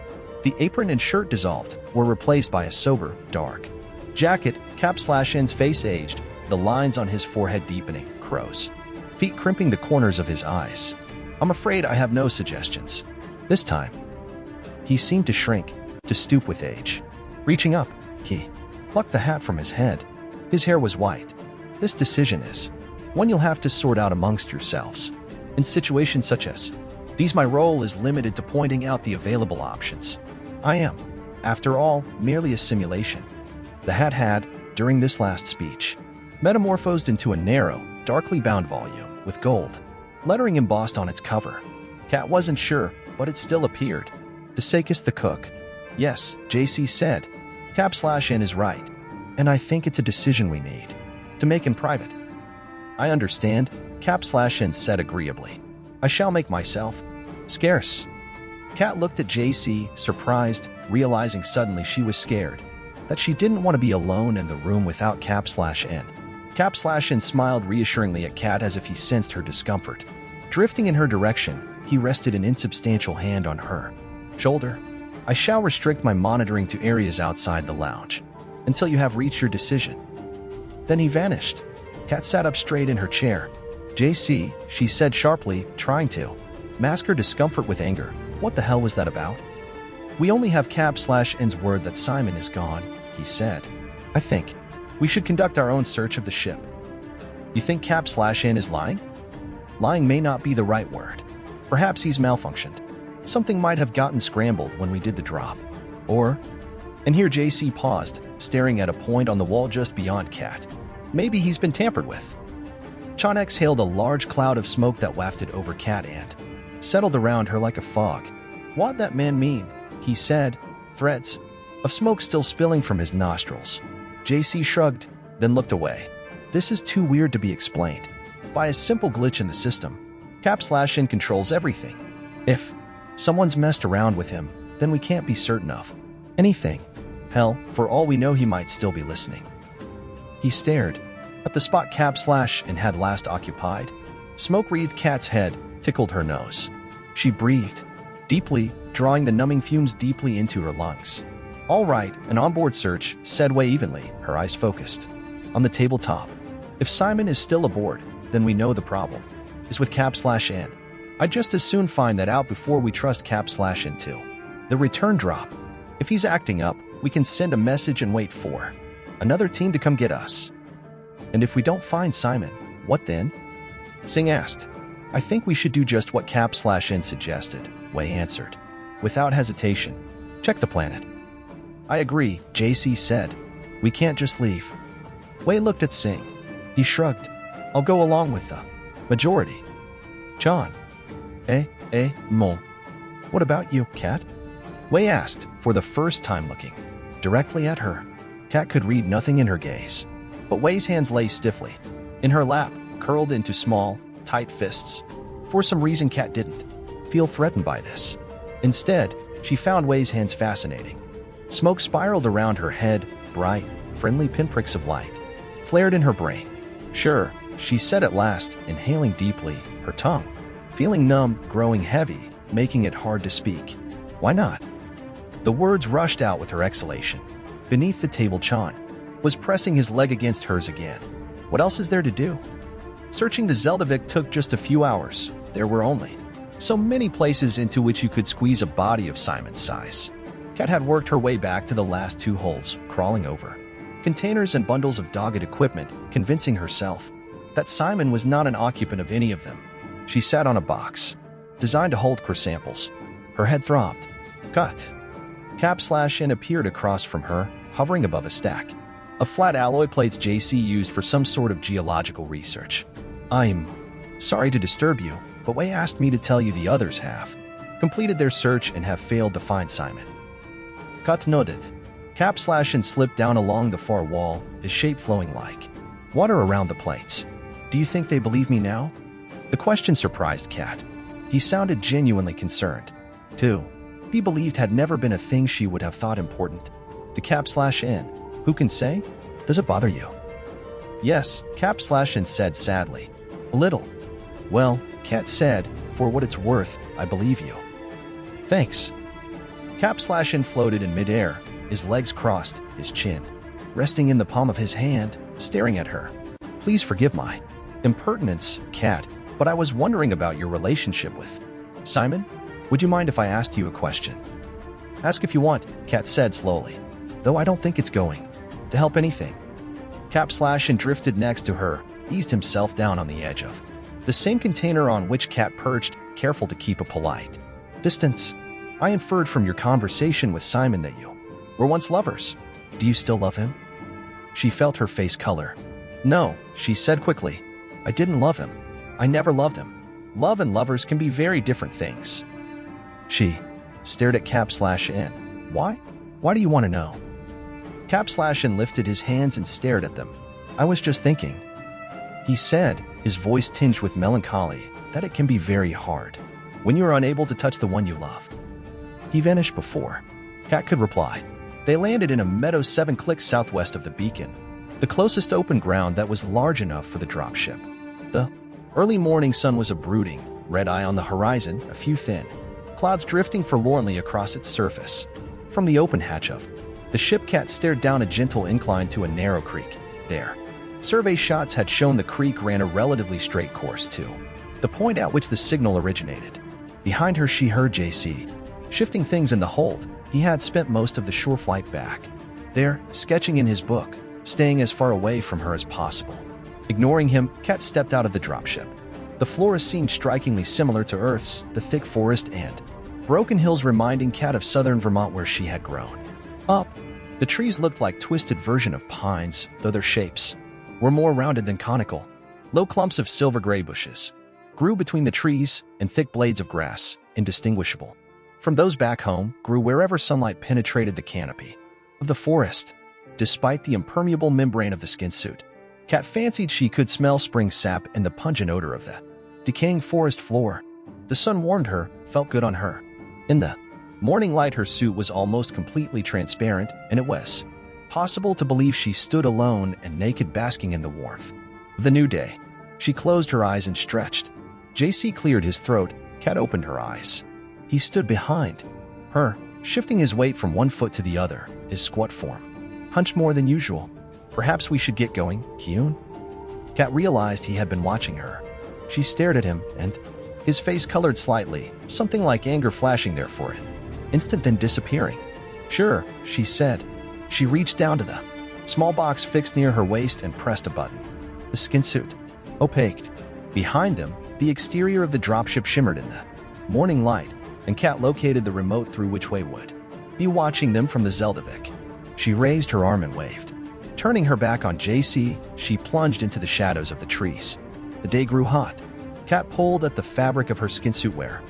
The apron and shirt dissolved, were replaced by a sober, dark jacket. Cap/N's face aged, the lines on his forehead deepening, crow's feet crimping the corners of his eyes. I'm afraid I have no suggestions. This time, he seemed to shrink, to stoop with age. Reaching up, he plucked the hat from his head. His hair was white. This decision is one you'll have to sort out amongst yourselves. In situations such as these, my role is limited to pointing out the available options. I am, after all, merely a simulation. The hat had, during this last speech, metamorphosed into a narrow, darkly bound volume with gold lettering embossed on its cover. Kat wasn't sure, but it still appeared. Desekis the cook. Yes, JC said. Cap/N is right, and I think it's a decision we need to make in private. I understand, Cap/N said agreeably. I shall make myself scarce. Kat looked at JC, surprised, realizing suddenly she was scared, that she didn't want to be alone in the room without Cap/N. Cap/N smiled reassuringly at Kat as if he sensed her discomfort. Drifting in her direction, he rested an insubstantial hand on her shoulder. I shall restrict my monitoring to areas outside the lounge until you have reached your decision. Then he vanished. Kat sat up straight in her chair. JC, she said sharply, trying to mask her discomfort with anger. What the hell was that about? We only have Cap/N's word that Simon is gone, he said. I think we should conduct our own search of the ship. You think Cap/N is lying? Lying may not be the right word. Perhaps he's malfunctioned. Something might have gotten scrambled when we did the drop. Or, and here JC paused, staring at a point on the wall just beyond Kat. Maybe he's been tampered with. Chan exhaled a large cloud of smoke that wafted over Kat and settled around her like a fog. What'd that man mean? He said, threads of smoke still spilling from his nostrils. JC shrugged, then looked away. This is too weird to be explained by a simple glitch in the system. Cap/N controls everything. If someone's messed around with him, then we can't be certain of anything. Hell, for all we know, he might still be listening. He stared at the spot Cap/N had last occupied. Smoke-wreathed Kat's head tickled her nose. She breathed deeply, drawing the numbing fumes deeply into her lungs. All right, an onboard search, said Wei evenly, her eyes focused on the tabletop. If Simon is still aboard, then we know the problem is with Cap/N. I'd just as soon find that out before we trust Cap/N to the return drop. If he's acting up, we can send a message and wait for another team to come get us. And if we don't find Simon, what then? Singh asked. I think we should do just what Cap/N suggested, Wei answered, without hesitation. Check the planet. I agree, JC said. We can't just leave. Wei looked at Singh. He shrugged. I'll go along with the majority. John. Mon. What about you, Kat? Wei asked, for the first time looking directly at her. Kat could read nothing in her gaze, but Wei's hands lay stiffly in her lap, curled into small, tight fists. For some reason, Kat didn't feel threatened by this. Instead, she found Wei's hands fascinating. Smoke spiraled around her head, bright, friendly pinpricks of light flared in her brain. Sure, she said at last, inhaling deeply, her tongue feeling numb, growing heavy, making it hard to speak. Why not? The words rushed out with her exhalation. Beneath the table, Chan was pressing his leg against hers again. What else is there to do? Searching the Zeldavik took just a few hours. There were only so many places into which you could squeeze a body of Simon's size. Kat had worked her way back to the last 2 holes, crawling over containers and bundles of dogged equipment, convincing herself that Simon was not an occupant of any of them. She sat on a box designed to hold core samples. Her head throbbed. Cut. Cap/N appeared across from her, hovering above a stack A flat alloy plates JC used for some sort of geological research. I'm sorry to disturb you, but Wei asked me to tell you the others have completed their search and have failed to find Simon. Cut noted. Cap/and slipped down along the far wall, his shape flowing like water around the plates. Do you think they believe me now? The question surprised Cat. He sounded genuinely concerned. Too. Be believed had never been a thing she would have thought important. The Cap/in. Who can say? Does it bother you? Yes, Cap/in said sadly. A little. Well, Cat said, for what it's worth, I believe you. Thanks. Cap/in floated in midair, his legs crossed, his chin resting in the palm of his hand, staring at her. Please forgive my impertinence, Cat, but I was wondering about your relationship with Simon. Would you mind if I asked you a question? Ask if you want, Cat said slowly, though I don't think it's going to help anything. Cap/in drifted next to her, eased himself down on the edge of the same container on which Cat perched, careful to keep a polite distance. I inferred from your conversation with Simon that you were once lovers. Do you still love him? She felt her face color. No, she said quickly. I didn't love him. I never loved him. Love and lovers can be very different things. She stared at Cap/in. Why? Why do you want to know? Cap/in lifted his hands and stared at them. I was just thinking. He said, his voice tinged with melancholy, that it can be very hard when you are unable to touch the one you love. He vanished before Cat could reply. They landed in a meadow 7 clicks southwest of the beacon, the closest open ground that was large enough for the dropship. The early morning sun was a brooding, red eye on the horizon, a few thin clouds drifting forlornly across its surface. From the open hatch of the ship, Cat stared down a gentle incline to a narrow creek. There, survey shots had shown the creek ran a relatively straight course to the point at which the signal originated. Behind her, she heard JC shifting things in the hold. He had spent most of the shore flight back there, sketching in his book, staying as far away from her as possible. Ignoring him, Cat stepped out of the dropship. The flora seemed strikingly similar to Earth's, the thick forest and broken hills reminding Cat of southern Vermont where she had grown up. The trees looked like twisted version of pines, though their shapes were more rounded than conical. Low clumps of silver-gray bushes grew between the trees, and thick blades of grass, indistinguishable from those back home, grew wherever sunlight penetrated the canopy of the forest. Despite the impermeable membrane of the skin suit, Cat fancied she could smell spring sap and the pungent odor of the decaying forest floor. The sun warmed her, felt good on her. In the morning light, her suit was almost completely transparent, and it was possible to believe she stood alone and naked, basking in the warmth of the new day. She closed her eyes and stretched. JC cleared his throat. Cat opened her eyes. He stood behind her, shifting his weight from one foot to the other, his squat form hunched more than usual. Perhaps we should get going, Hyun? Cat realized he had been watching her. She stared at him, and his face colored slightly, something like anger flashing there for an instant, then disappearing. Sure, she said. She reached down to the small box fixed near her waist and pressed a button. The skin suit opaqued. Behind them, the exterior of the dropship shimmered in the morning light, and Cat located the remote through which Wei would be watching them from the Zeldavik. She raised her arm and waved. Turning her back on JC, she plunged into the shadows of the trees. The day grew hot. Cat pulled at the fabric of her skinsuit wear.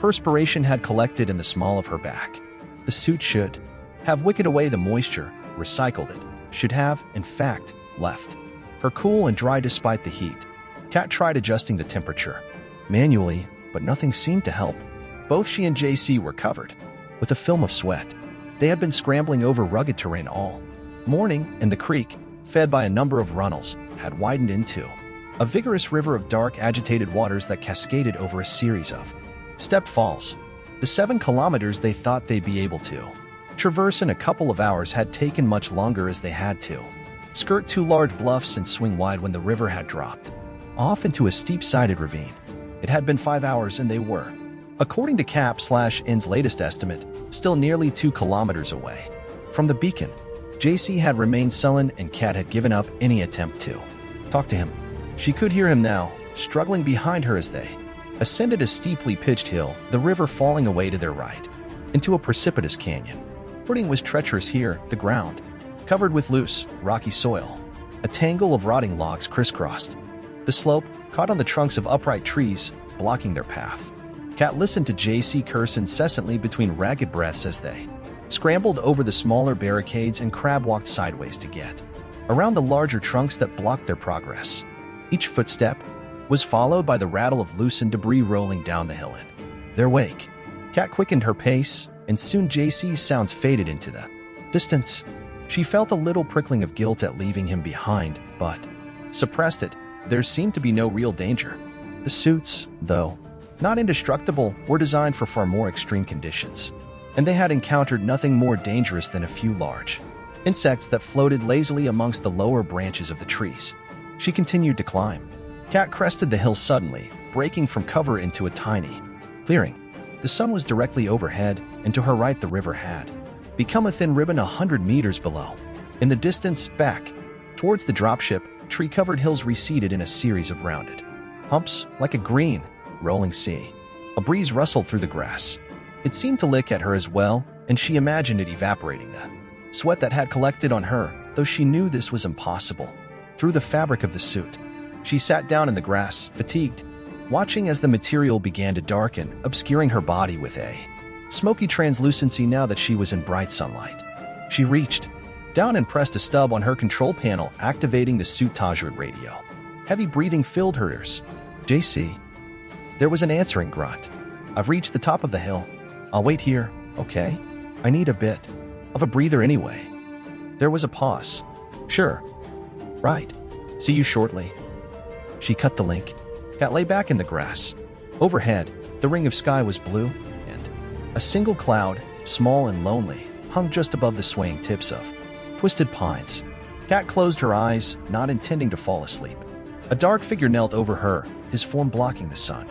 Perspiration had collected in the small of her back. The suit should have wicked away the moisture, recycled it, should have, in fact, left her cool and dry despite the heat. Cat tried adjusting the temperature manually, but nothing seemed to help. Both she and JC were covered with a film of sweat. They had been scrambling over rugged terrain all morning, and the creek, fed by a number of runnels, had widened into a vigorous river of dark, agitated waters that cascaded over a series of stepped falls. The 7 kilometers they thought they'd be able to traverse in a couple of hours had taken much longer, as they had to skirt 2 large bluffs and swing wide when the river had dropped off into a steep-sided ravine. It had been 5 hours, and they were, according to Cap/in's latest estimate, still nearly 2 kilometers away from the beacon. JC had remained sullen, and Cat had given up any attempt to talk to him. She could hear him now, struggling behind her as they ascended a steeply pitched hill, the river falling away to their right into a precipitous canyon. Footing was treacherous here, the ground covered with loose, rocky soil. A tangle of rotting logs crisscrossed the slope, caught on the trunks of upright trees, blocking their path. Kat listened to JC curse incessantly between ragged breaths as they scrambled over the smaller barricades and crab walked sideways to get around the larger trunks that blocked their progress. Each footstep was followed by the rattle of loosened debris rolling down the hill in their wake. Kat quickened her pace, and soon JC's sounds faded into the distance. She felt a little prickling of guilt at leaving him behind, but suppressed it. There seemed to be no real danger. The suits, though not indestructible, were designed for far more extreme conditions, and they had encountered nothing more dangerous than a few large insects that floated lazily amongst the lower branches of the trees. She continued to climb. Kat crested the hill suddenly, breaking from cover into a tiny clearing. The sun was directly overhead, and to her right the river had become a thin ribbon 100 meters below. In the distance, back towards the dropship, tree-covered hills receded in a series of rounded humps like a green, rolling sea. A breeze rustled through the grass. It seemed to lick at her as well, and she imagined it evaporating the sweat that had collected on her, though she knew this was impossible. Through the fabric of the suit, she sat down in the grass, fatigued, watching as the material began to darken, obscuring her body with a smoky translucency now that she was in bright sunlight. She reached down and pressed a stub on her control panel, activating the suit Tajud radio. Heavy breathing filled her ears. JC. There was an answering grunt. I've reached the top of the hill. I'll wait here, okay? I need a bit of a breather anyway. There was a pause. Sure. Right. See you shortly. She cut the link. Kat lay back in the grass. Overhead, the ring of sky was blue, and a single cloud, small and lonely, hung just above the swaying tips of twisted pines. Kat closed her eyes, not intending to fall asleep. A dark figure knelt over her, his form blocking the sun.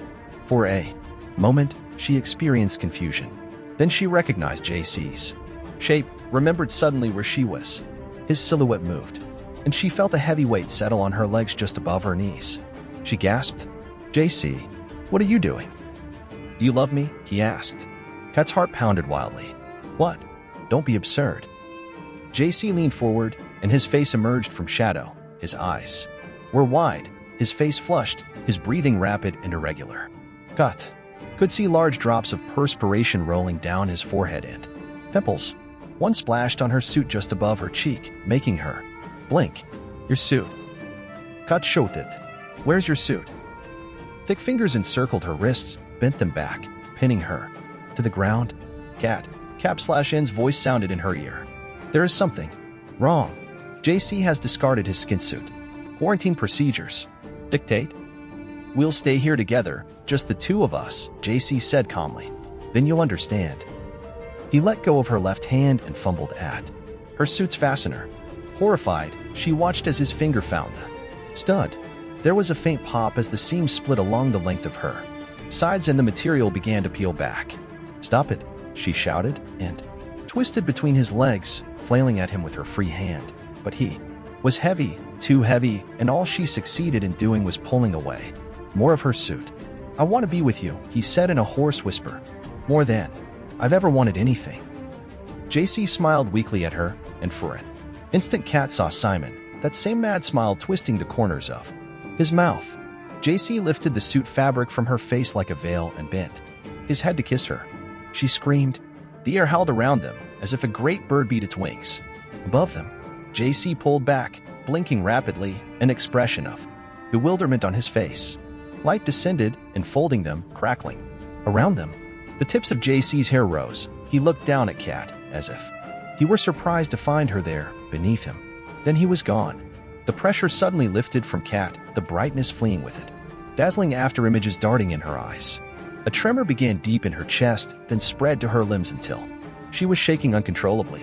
For a moment, she experienced confusion. Then she recognized JC's shape, remembered suddenly where she was. His silhouette moved, and she felt a heavy weight settle on her legs just above her knees. She gasped, JC, what are you doing? Do you love me? He asked. Kat's heart pounded wildly. What? Don't be absurd. JC leaned forward, and his face emerged from shadow. His eyes were wide, his face flushed, his breathing rapid and irregular. Kat could see large drops of perspiration rolling down his forehead and temples. One splashed on her suit just above her cheek, making her blink. Your suit. Kat shouted. Where's your suit? Thick fingers encircled her wrists, bent them back, pinning her to the ground. Kat. Cap/N's voice sounded in her ear. There is something wrong. JC has discarded his skin suit. Quarantine procedures dictate we'll stay here together, just the two of us, JC said calmly. Then you'll understand. He let go of her left hand and fumbled at her suit's fastener. Horrified, she watched as his finger found the stud. There was a faint pop as the seam split along the length of her sides and the material began to peel back. Stop it, she shouted, and twisted between his legs, flailing at him with her free hand. But he was heavy, too heavy, and all she succeeded in doing was pulling away more of her suit. I want to be with you, he said in a hoarse whisper. More than I've ever wanted anything. JC smiled weakly at her, and for an instant Kat saw Simon, that same mad smile twisting the corners of his mouth. JC lifted the suit fabric from her face like a veil and bent his head to kiss her. She screamed. The air howled around them, as if a great bird beat its wings. Above them, JC pulled back, blinking rapidly, an expression of bewilderment on his face. Light descended, enfolding them, crackling. Around them, the tips of JC's hair rose. He looked down at Kat, as if he were surprised to find her there, beneath him. Then he was gone. The pressure suddenly lifted from Kat, the brightness fleeing with it. Dazzling after-images darting in her eyes. A tremor began deep in her chest, then spread to her limbs until she was shaking uncontrollably.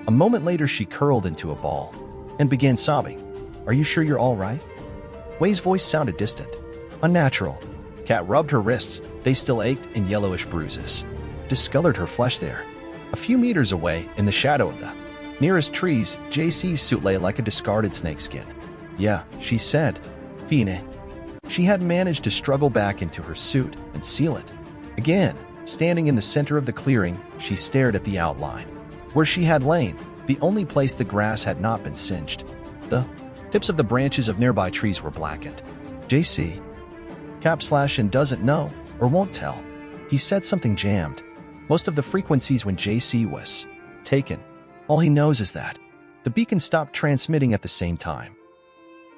A moment later she curled into a ball and began sobbing. Are you sure you're all right? Wei's voice sounded distant. Unnatural. Kat rubbed her wrists. They still ached in yellowish bruises. Discolored her flesh there. A few meters away, in the shadow of the nearest trees, JC's suit lay like a discarded snakeskin. Yeah, she said. Fine. She had managed to struggle back into her suit and seal it. Again, standing in the center of the clearing, she stared at the outline. Where she had lain, the only place the grass had not been singed. The tips of the branches of nearby trees were blackened. JC. /N doesn't know, or won't tell. He said something jammed. Most of the frequencies when JC was taken. All he knows is that the beacon stopped transmitting at the same time.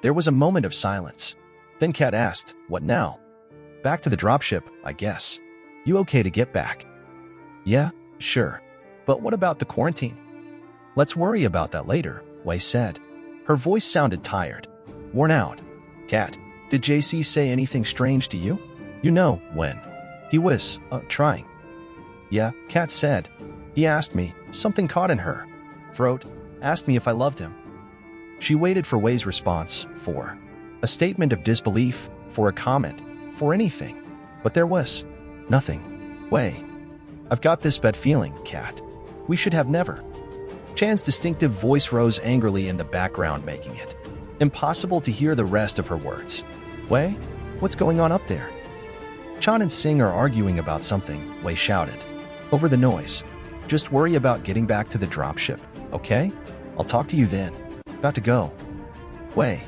There was a moment of silence. Then Kat asked, "What now?" "Back to the dropship, I guess." "You okay to get back?" "Yeah, sure. But what about the quarantine?" "Let's worry about that later," Wei said. Her voice sounded tired, worn out. "Kat, did JC say anything strange to you? You know, when he was, trying." "Yeah," Kat said. "He asked me, something caught in her throat, asked me if I loved him." She waited for Wei's response, for a statement of disbelief, for a comment, for anything. But there was nothing. "Wei, I've got this bad feeling, Kat. We should have never." Chan's distinctive voice rose angrily in the background, making it impossible to hear the rest of her words. "Wei, what's going on up there?" "Chan and Sing are arguing about something," Wei shouted over the noise. "Just worry about getting back to the dropship, okay? I'll talk to you then. Got to go." "Wei?"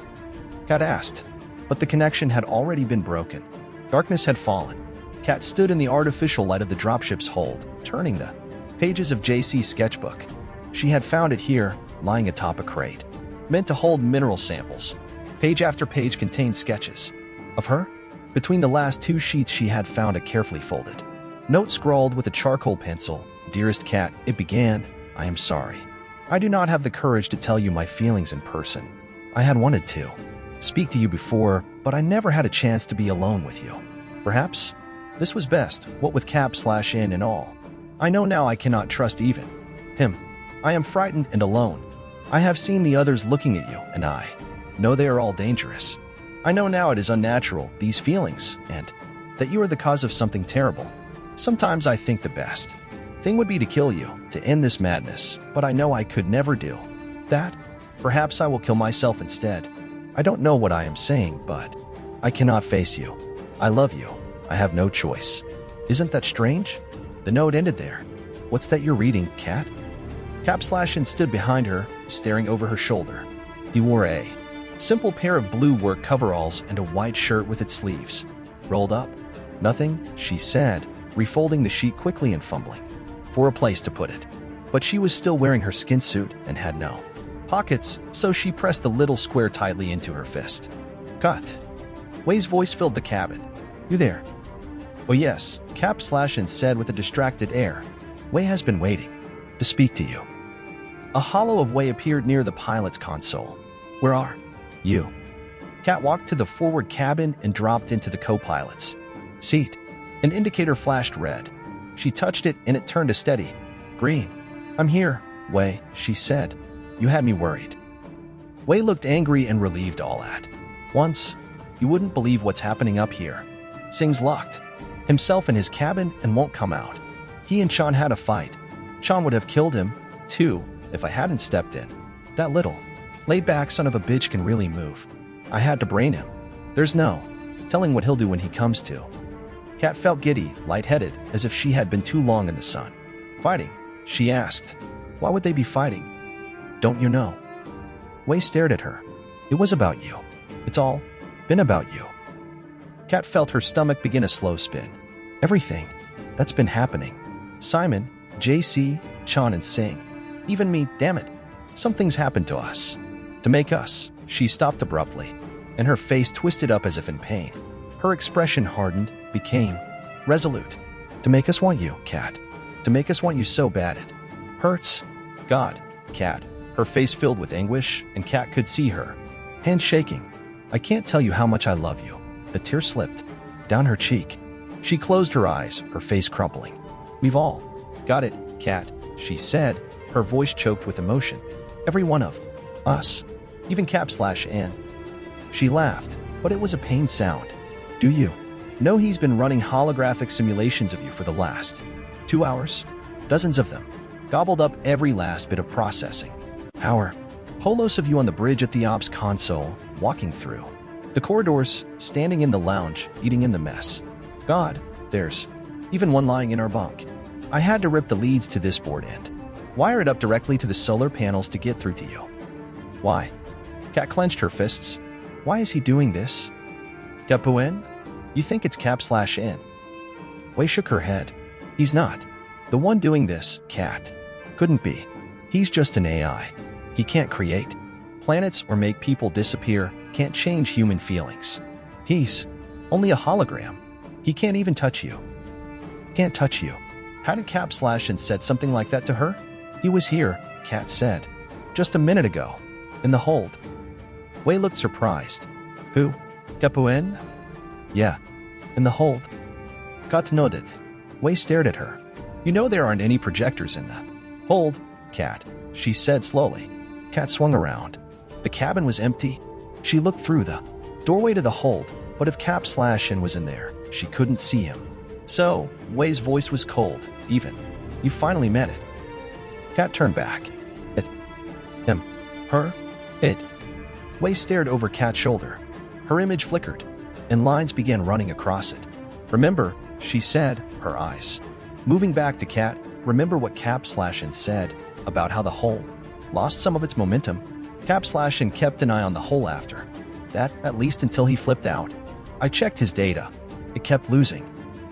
Kat asked, but the connection had already been broken. Darkness had fallen. Kat stood in the artificial light of the dropship's hold, turning the pages of JC's sketchbook. She had found it here, lying atop a crate, meant to hold mineral samples. Page after page contained sketches of her. Between the last two sheets she had found a carefully folded note scrawled with a charcoal pencil. "Dearest Kat," it began, "I am sorry. I do not have the courage to tell you my feelings in person. I had wanted to speak to you before, but I never had a chance to be alone with you. Perhaps this was best, what with /N and all. I know now I cannot trust even him. I am frightened and alone. I have seen the others looking at you, and I know they are all dangerous. I know now it is unnatural, these feelings, and that you are the cause of something terrible. Sometimes I think the best thing would be to kill you, to end this madness, but I know I could never do that. Perhaps I will kill myself instead. I don't know what I am saying, but I cannot face you. I love you. I have no choice." Isn't that strange? The note ended there. "What's that you're reading, Kat?" /N stood behind her, staring over her shoulder. He wore a simple pair of blue work coveralls and a white shirt with its sleeves rolled up. "Nothing," she said, refolding the sheet quickly and fumbling for a place to put it. But she was still wearing her skin suit and had no pockets, so she pressed the little square tightly into her fist. "Cut." Wei's voice filled the cabin. "You there?" "Oh yes," /N said with a distracted air. "Wei has been waiting to speak to you." A hollow of Wei appeared near the pilot's console. "Where are you?" Kat walked to the forward cabin and dropped into the co-pilot's seat. An indicator flashed red. She touched it and it turned a steady green. "I'm here, Wei," she said. "You had me worried." Wei looked angry and relieved all at once. "You wouldn't believe what's happening up here. Sing's locked himself in his cabin and won't come out. He and Chan had a fight. Chan would have killed him, too, if I hadn't stepped in. That little laid-back son of a bitch can really move. I had to brain him. There's no telling what he'll do when he comes to." Kat felt giddy, lightheaded, as if she had been too long in the sun. "Fighting?" she asked. "Why would they be fighting? Don't you know?" Wei stared at her. "It was about you. It's all been about you." Kat felt her stomach begin a slow spin. "Everything that's been happening. Simon, JC, Chan and Sing. Even me, damn it. Something's happened to us. To make us." She stopped abruptly, and her face twisted up as if in pain. Her expression hardened, became resolute. "To make us want you, Kat. To make us want you so bad it hurts. God, Kat." Her face filled with anguish, and Kat could see her hand shaking. "I can't tell you how much I love you." A tear slipped down her cheek. She closed her eyes, her face crumpling. "We've all got it, Kat," she said, her voice choked with emotion. "Every one of us. Even /N." She laughed, but it was a pained sound. "Do you know he's been running holographic simulations of you for the last 2 hours? Dozens of them. Gobbled up every last bit of processing power. Holos of you on the bridge at the ops console, walking through the corridors, standing in the lounge, eating in the mess. God, there's even one lying in our bunk. I had to rip the leads to this board and Wire it up directly to the solar panels to get through to you. Why? Kat clenched her fists. Why is he doing this? Kapuin? You think it's cap/in? Wei shook her head. He's not. The one doing this, Kat. Couldn't be. He's just an AI. He can't create planets or make people disappear, can't change human feelings. He's only a hologram. He can't even touch you. Can't touch you. How did cap/in said something like that to her? He was here, Kat said. Just a minute ago. In the hold. Wei looked surprised. Who? Kapuin? Yeah. In the hold. Kat nodded. Wei stared at her. You know there aren't any projectors in the hold, Kat, she said slowly. Kat swung around. The cabin was empty. She looked through the doorway to the hold, but if cap/in was in there, she couldn't see him. So, Wei's voice was cold, even. You finally met it. Kat turned back. It. Him. Her. It. Wei stared over Kat's shoulder. Her image flickered, and lines began running across it. Remember, she said, her eyes moving back to Kat. Remember what cap/in said about how the hole lost some of its momentum? Cap/in kept an eye on the hole after that, at least until he flipped out. I checked his data. It kept losing.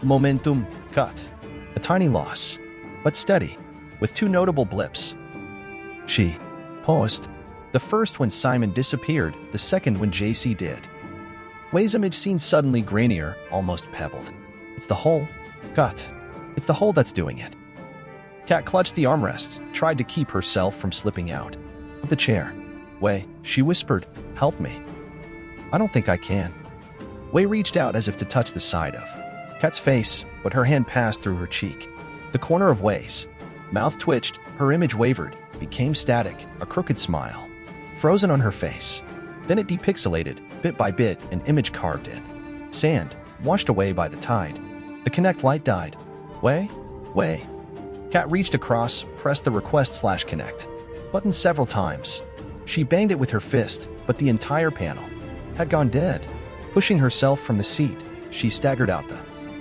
Momentum, cut. A tiny loss, but steady, with two notable blips. She paused. The first when Simon disappeared, the second when JC did. Wei's image seemed suddenly grainier, almost pebbled. It's the hole. Cut. It's the hole that's doing it. Kat clutched the armrests, tried to keep herself from slipping out of the chair. Wei, she whispered, help me. I don't think I can. Wei reached out as if to touch the side of Kat's face, but her hand passed through her cheek. The corner of Wei's mouth twitched, her image wavered, became static, a crooked smile frozen on her face. Then it depixelated, bit by bit, an image carved in sand, washed away by the tide. The Connect light died. Wei? Wei. Kat reached across, pressed the request/connect button several times. She banged it with her fist, but the entire panel had gone dead. Pushing herself from the seat, she staggered out the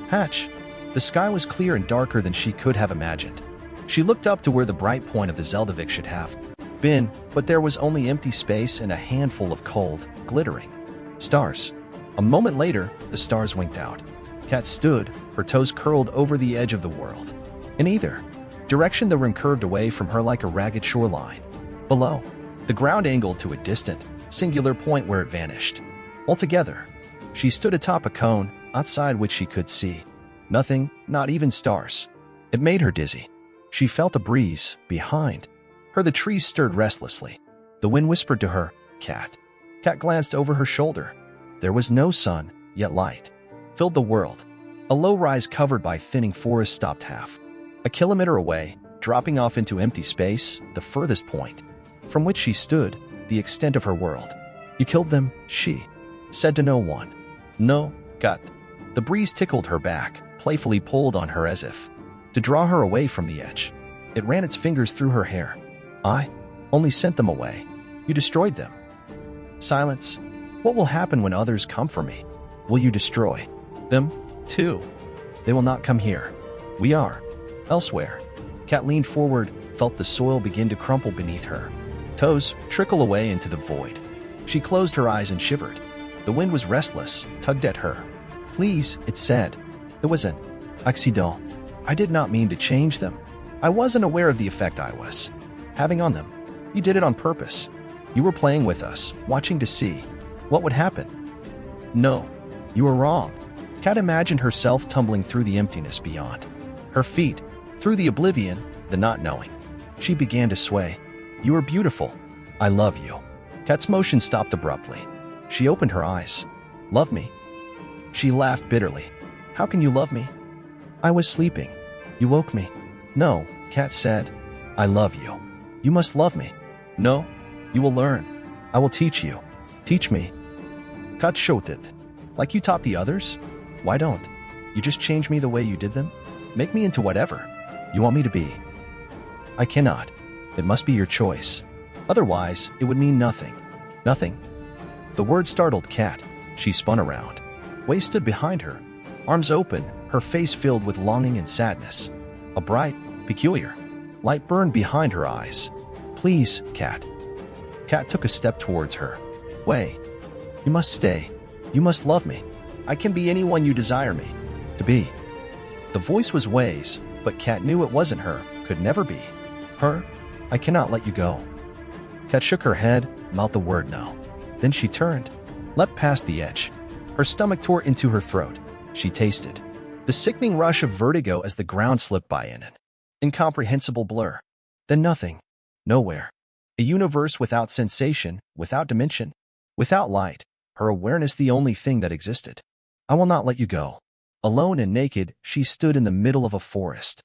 hatch. The sky was clear and darker than she could have imagined. She looked up to where the bright point of the Zeldavik should have been, but there was only empty space and a handful of cold, glittering stars. A moment later, the stars winked out. Kat stood, her toes curled over the edge of the world. In either direction, the rim curved away from her like a ragged shoreline. Below, the ground angled to a distant, singular point where it vanished. Altogether, she stood atop a cone, outside which she could see nothing, not even stars. It made her dizzy. She felt a breeze behind her. The trees stirred restlessly. The wind whispered to her, Kat. Kat glanced over her shoulder. There was no sun, yet light filled the world. A low rise covered by thinning forest stopped half a kilometer away, dropping off into empty space, the furthest point from which she stood, the extent of her world. You killed them, she said to no one. No, Kat. The breeze tickled her back, playfully pulled on her as if to draw her away from the edge. It ran its fingers through her hair. I only sent them away. You destroyed them. Silence. What will happen when others come for me? Will you destroy them, too? They will not come here. We are elsewhere. Kat leaned forward, felt the soil begin to crumple beneath her toes, trickle away into the void. She closed her eyes and shivered. The wind was restless, tugged at her. Please, it said. It was an accident. I did not mean to change them. I wasn't aware of the effect I was having on them. You did it on purpose. You were playing with us, watching to see what would happen. No, you were wrong. Kat imagined herself tumbling through the emptiness beyond her feet, through the oblivion, the not knowing. She began to sway. You are beautiful. I love you. Kat's motion stopped abruptly. She opened her eyes. Love me? She laughed bitterly. How can you love me? I was sleeping. You woke me. No, Kat said. I love you. You must love me. No, you will learn. I will teach you. Teach me. Kat shouted. Like you taught the others? Why don't you just change me the way you did them? Make me into whatever you want me to be. I cannot. It must be your choice. Otherwise, it would mean nothing. Nothing. The word startled Kat. She spun around. Wei stood behind her, arms open, her face filled with longing and sadness. A bright, peculiar Light burned behind her eyes. Please, Kat. Kat took a step towards her. Wei, you must stay. You must love me. I can be anyone you desire me to be. The voice was Wei's, but Kat knew it wasn't her, could never be. Her? I cannot let you go. Kat shook her head, mouthed the word no. Then she turned, leapt past the edge. Her stomach tore into her throat. She tasted the sickening rush of vertigo as the ground slipped by in an incomprehensible blur. Then nothing. Nowhere. A universe without sensation, without dimension, without light. Her awareness the only thing that existed. I will not let you go. Alone and naked, she stood in the middle of a forest.